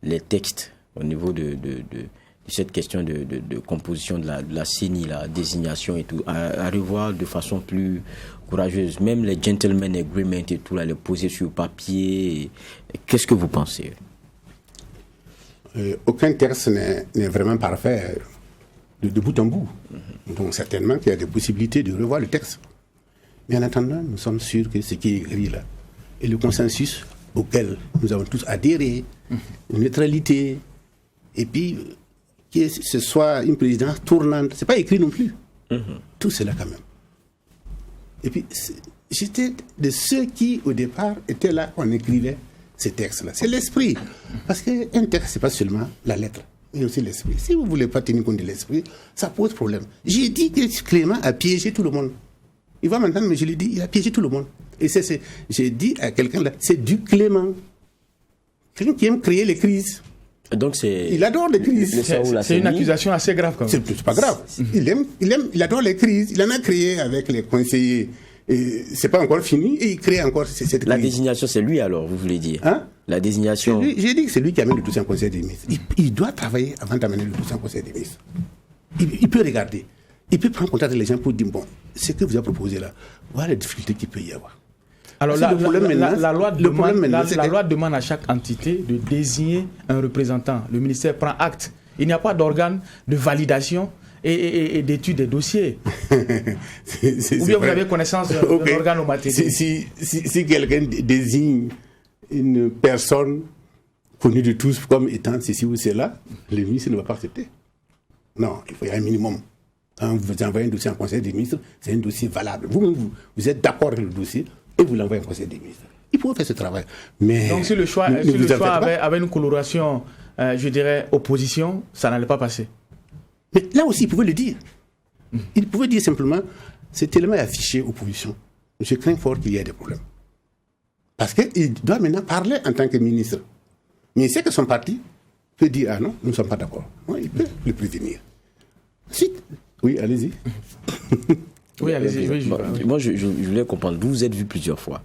les textes au niveau de cette question de composition de la CENI, la désignation et tout, à revoir de façon plus courageuse, même les gentlemen agreements et tout, là, les poser sur papier. Qu'est-ce que vous pensez? Aucun texte n'est vraiment parfait de bout en bout. Donc certainement qu'il y a des possibilités de revoir le texte. Mais en attendant, nous sommes sûrs que ce qui est écrit là, et le consensus auquel nous avons tous adhéré, une neutralité, et puis que ce soit une présidence tournante, c'est pas écrit non plus. Tout cela quand même. Et puis j'étais de ceux qui au départ étaient là, on écrivait ces textes-là. C'est l'esprit. Parce qu'un texte, c'est pas seulement la lettre, mais aussi l'esprit. Si vous ne voulez pas tenir compte de l'esprit, ça pose problème. J'ai dit que Clément a piégé tout le monde. Il va m'entendre, mais je l'ai dit, il a piégé tout le monde. Et j'ai dit à quelqu'un là, c'est du Clément. Quelqu'un qui aime créer les crises. Donc il adore les crises. C'est une accusation assez grave quand même. C'est pas grave. Il adore les crises. Il en a créé avec les conseillers. Et c'est pas encore fini et il crée encore cette crise. La désignation, c'est lui alors, vous voulez dire? Hein? La désignation. J'ai dit que c'est lui qui amène le dossier en conseil des ministres. Il doit travailler avant d'amener le dossier en conseil des ministres. Il peut regarder. Il peut prendre contact avec les gens pour dire, bon, ce que vous avez proposé là, voilà les difficultés qu'il peut y avoir. Alors la loi demande à chaque entité de désigner un représentant. Le ministère prend acte. Il n'y a pas d'organe de validation et d'étude des dossiers. Ou bien vous avez connaissance d'un organe au matériel. Si quelqu'un désigne une personne connue de tous comme étant ceci ou cela, le ministre ne va pas accepter. Non, il faut y avoir un minimum. Quand vous envoyez un dossier en conseil des ministres, c'est un dossier valable. Vous êtes d'accord avec le dossier et vous l'envoyez en conseil des ministres. Il faut faire ce travail. Mais donc si le choix avait une coloration, je dirais, opposition, ça n'allait pas passer. Mais là aussi, il pouvait le dire. Il pouvait dire simplement, cet élément est affiché opposition. Je crains fort qu'il y ait des problèmes. Parce qu'il doit maintenant parler en tant que ministre. Mais il sait que son parti peut dire, ah non, nous ne sommes pas d'accord. Il peut le prévenir. Ensuite, oui, allez-y. Oui, allez-y. Moi, je voulais comprendre. Vous vous êtes vu plusieurs fois.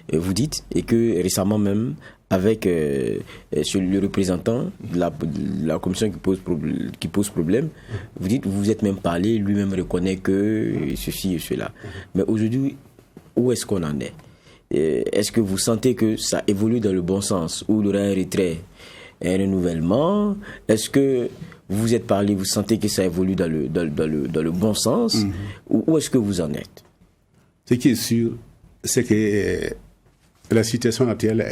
Et vous dites, et que récemment même, avec le représentant de la commission qui pose problème, vous dites, vous vous êtes même parlé, lui-même reconnaît que ceci et cela. Mais aujourd'hui, où est-ce qu'on en est? Est-ce que vous sentez que ça évolue dans le bon sens, ou il y aura un retrait, un renouvellement? Est-ce que vous vous êtes parlé, vous sentez que ça évolue dans le bon sens, ou où est-ce que vous en êtes? Ce qui est sûr, c'est que la situation actuelle,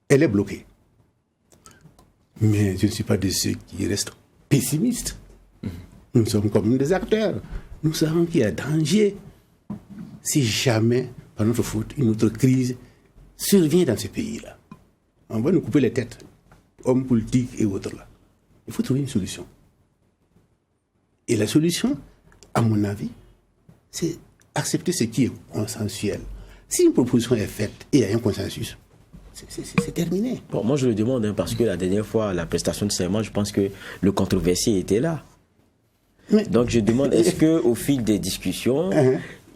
elle est bloquée. Mais je ne suis pas de ceux qui restent pessimistes. Nous sommes comme des acteurs. Nous savons qu'il y a danger. Si jamais, par notre faute, une autre crise survient dans ce pays-là, on va nous couper les têtes, hommes politiques et autres là. Il faut trouver une solution. Et la solution, à mon avis, c'est accepter ce qui est consensuel. Si une proposition est faite et il y a un consensus, c'est terminé. Bon, moi je le demande parce que la dernière fois, la prestation de serment, je pense que le controversé était là. Mais... Donc je demande, est-ce qu'au fil des discussions,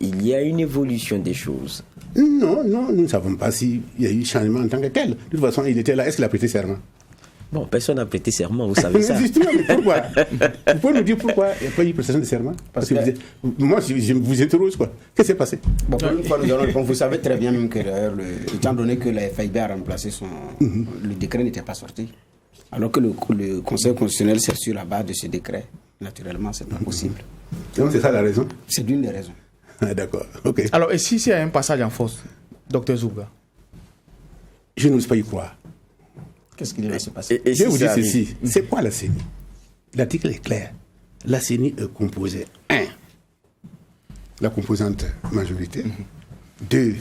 il y a une évolution des choses? Non, nous ne savons pas s'il y a eu changement en tant que tel. De toute façon, il était là. Est-ce qu'il a prêté serment? Bon, personne n'a prêté serment, vous savez ça. Justement, mais pourquoi? Vous pouvez nous dire pourquoi il n'y a pas eu prestation de serment? Parce que moi, je vous interroge, quoi. Qu'est-ce qui s'est passé? Bon, pour une fois, nous allons répondre. Vous savez très bien même que, d'ailleurs, étant donné que la FIB a remplacé le décret n'était pas sorti. Alors que le Conseil constitutionnel s'est sur la base de ce décret. Naturellement, c'est pas possible. Donc, c'est ça la raison? C'est l'une des raisons. Ah, d'accord, ok. Alors, et si c'est un passage en force, Dr Zouga? Je n'ose pas y croire. Qu'est-ce qui va se passer? Je vais vous dire ceci. C'est quoi la CENI? L'article est clair. La CENI est composée 1. La composante majorité. 2.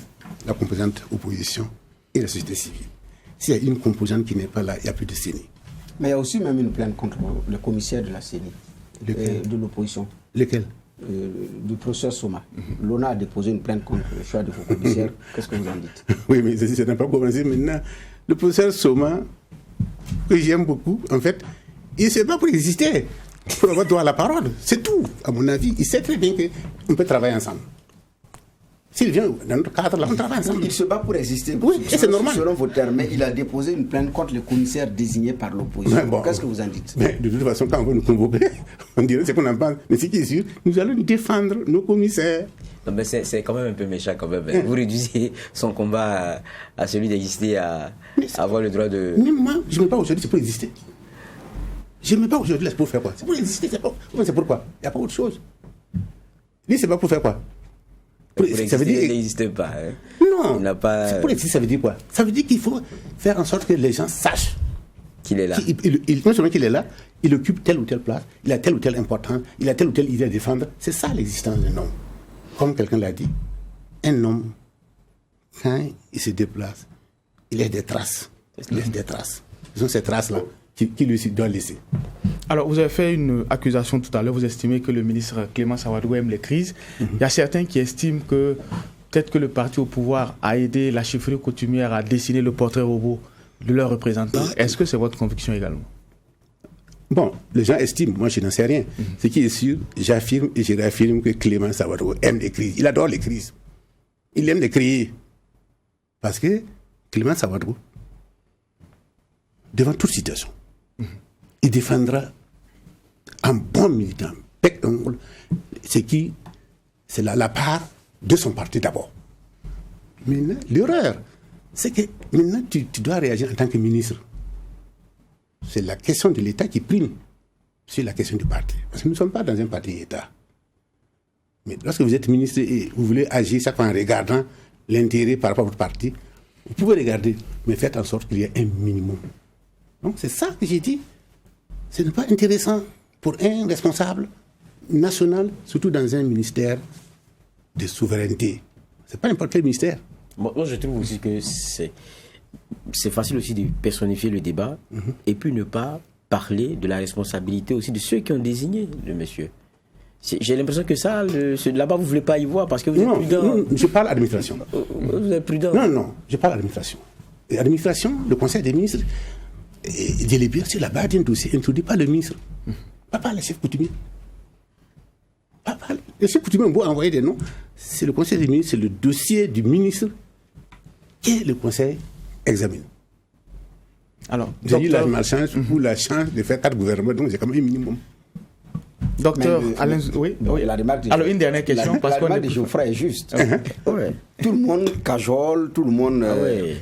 La composante opposition et la société civile. S'il y a une composante qui n'est pas là, il n'y a plus de CENI. Mais il y a aussi même une plainte contre le commissaire de la CENI. de l'opposition. Lequel? Du professeur Soma. L'ONA a déposé une plainte contre le choix de vos commissaires. Qu'est-ce que vous en dites? Oui, mais ça n'a pas commencé maintenant. Le professeur Soma, que j'aime beaucoup, en fait, il ne s'est pas pour exister, pour avoir droit à la parole. C'est tout, à mon avis. Il sait très bien qu'on peut travailler ensemble. S'il vient dans notre cadre, là, on travaille ensemble. Il se bat pour exister. Oui, et c'est normal. Selon vos termes, mais il a déposé une plainte contre le commissaire désigné par l'opposition. Bon, qu'est-ce que vous en dites? Mais de toute façon, quand on va nous convoquer, on dirait ce qu'on en pense. Mais ce qui est sûr, nous allons défendre nos commissaires. Non, mais c'est quand même un peu méchant quand même. Vous réduisez son combat à celui d'exister, à avoir le droit de... Même moi, je ne mets pas aujourd'hui, c'est pour exister. Je ne mets pas aujourd'hui, c'est pour faire quoi? C'est pour exister, c'est pourquoi? Il n'y a pas autre chose. Lui, c'est pas pour faire quoi? Pour exister, ça veut dire... il n'existe pas. Hein. Non, il n'a pas... c'est pour exister, ça veut dire quoi? Ça veut dire qu'il faut faire en sorte que les gens sachent qu'il est là. Non seulement qu'il est là, il occupe telle ou telle place, il a telle ou telle importance, il a telle ou telle idée à défendre. C'est ça l'existence d'un homme. Comme quelqu'un l'a dit, un homme, quand il se déplace, il laisse des traces. Il laisse des traces. Ce sont ces traces-là qui lui doit laisser. Alors, vous avez fait une accusation tout à l'heure. Vous estimez que le ministre Clément Sawadou aime les crises. Il y a certains qui estiment que peut-être que le parti au pouvoir a aidé la chefferie coutumière à dessiner le portrait robot de leurs représentants. Est-ce que c'est votre conviction également? Bon, les gens estiment, moi je n'en sais rien. Ce qui est sûr, j'affirme et je réaffirme que Clément Sawadou aime les crises. Il adore les crises. Il aime les créer. Parce que Clément Sawadou, devant toute situation, il défendra un bon militant, c'est la part de son parti d'abord. Maintenant, l'erreur, c'est que maintenant tu dois réagir en tant que ministre. C'est la question de l'État qui prime sur la question du parti. Parce que nous ne sommes pas dans un parti État. Mais lorsque vous êtes ministre et vous voulez agir chaque fois en regardant l'intérêt par rapport à votre parti, vous pouvez regarder, mais faites en sorte qu'il y ait un minimum. Donc c'est ça que j'ai dit. Ce n'est pas intéressant pour un responsable national, surtout dans un ministère de souveraineté. Ce n'est pas n'importe quel ministère. Moi, je trouve aussi que c'est facile aussi de personnifier le débat et puis ne pas parler de la responsabilité aussi de ceux qui ont désigné le monsieur. J'ai l'impression que ça, là-bas, vous ne voulez pas y voir parce que vous êtes prudent. Non, je parle administration. Vous êtes prudent. Non, je parle administration. L'administration, le conseil des ministres, délibère sur la base d'un dossier introduit par le ministre. Pas par le chef coutumier. Le chef coutumier, on doit envoyer des noms. C'est le conseil des ministres, c'est le dossier du ministre que le conseil examine. Alors, j'ai eu la malchance ou la chance de faire 4 gouvernements, donc j'ai quand même un minimum. Docteur Alain, oui. Alors, une dernière question. La remarque de Geoffroy est juste. Tout le monde cajole, tout le monde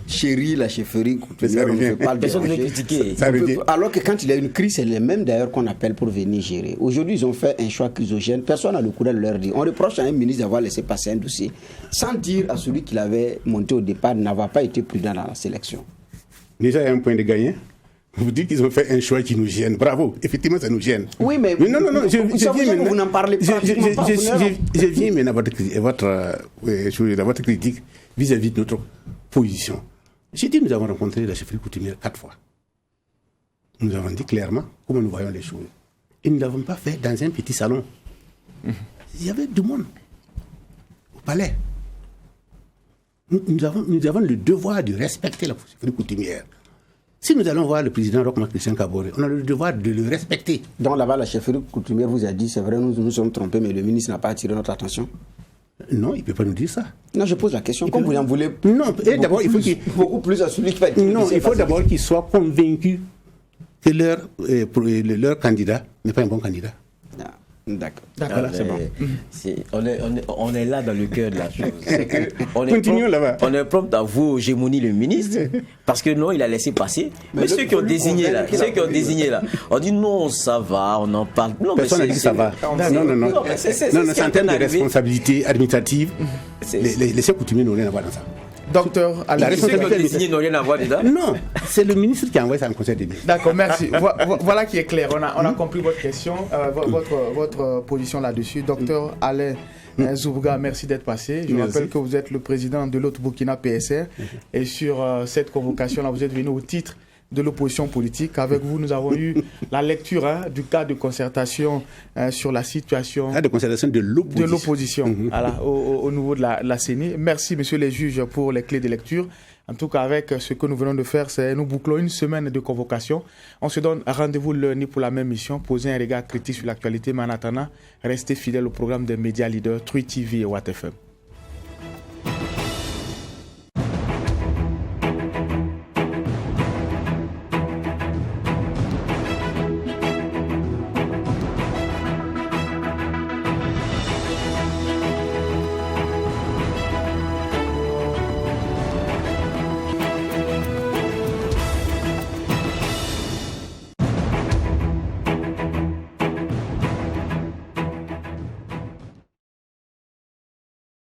chérit la chefferie coutumière. On ne fait pas le critiquer. Alors que quand il y a une crise, c'est les mêmes d'ailleurs qu'on appelle pour venir gérer. Aujourd'hui, ils ont fait un choix chrysogène. Personne n'a le courage de leur dire. On reproche à un ministre d'avoir laissé passer un dossier sans dire à celui qui l'avait monté au départ n'avoir pas été prudent dans la sélection. Déjà, il y a un point de gagnant. Vous dites qu'ils ont fait un choix qui nous gêne. Bravo, effectivement, ça nous gêne. Oui, mais non, je viens maintenant. Vous n'en parlez pratiquement pas. Je viens maintenant à votre critique vis-à-vis de notre position. J'ai dit, nous avons rencontré la chefferie coutumière 4 fois. Nous avons dit clairement comment nous voyons les choses. Et nous ne l'avons pas fait dans un petit salon. Il y avait du monde au palais. Nous avons le devoir de respecter la chefferie coutumière. Si nous allons voir le président Roch-Marc Christian Kaboré, on a le devoir de le respecter. Donc là-bas, la chefferie coutumière vous a dit, c'est vrai, nous nous sommes trompés, mais le ministre n'a pas attiré notre attention. Non, il ne peut pas nous dire ça. Non, je pose la question. Comme vous en voulez non, et d'abord, il faut qu'il beaucoup plus à celui qui va être. Non, il faut d'abord qu'ils soient convaincus que leur candidat n'est pas un bon candidat. D'accord. D'accord, c'est bon. On est là dans le cœur de la chose. Continuons là-bas. On est prompt à vous hégémonier le ministre parce que non, il a laissé passer. Mais ceux qui ont désigné là, on dit non, ça va, on en parle. Non, personne n'a dit ça va. Non, c'est en termes de responsabilité administrative. Les chefs coutumiers n'ont rien à voir dans ça. Docteur Alain, ceux qui ont désigné n'ont rien à voir dedans. Non, c'est le ministre qui a envoyé ça en conseil des ministres. D'accord, merci. Voilà qui est clair. On a compris votre question, votre position là-dessus. Docteur Alain Zoubga, merci d'être passé. Je rappelle que vous êtes le président de l'autre Burkina PSR. Et sur cette convocation-là, vous êtes venu au titre de l'opposition politique. Avec vous, nous avons eu la lecture du cas de concertation sur la situation de concertation de l'opposition voilà, au niveau de la CENI. Merci, messieurs les juges, pour les clés de lecture. En tout cas, avec ce que nous venons de faire, c'est nous bouclons une semaine de convocation. On se donne rendez-vous lundi pour la même mission, poser un regard critique sur l'actualité, mais en attendant, restez fidèles au programme des médias leaders, True TV et Watt FM.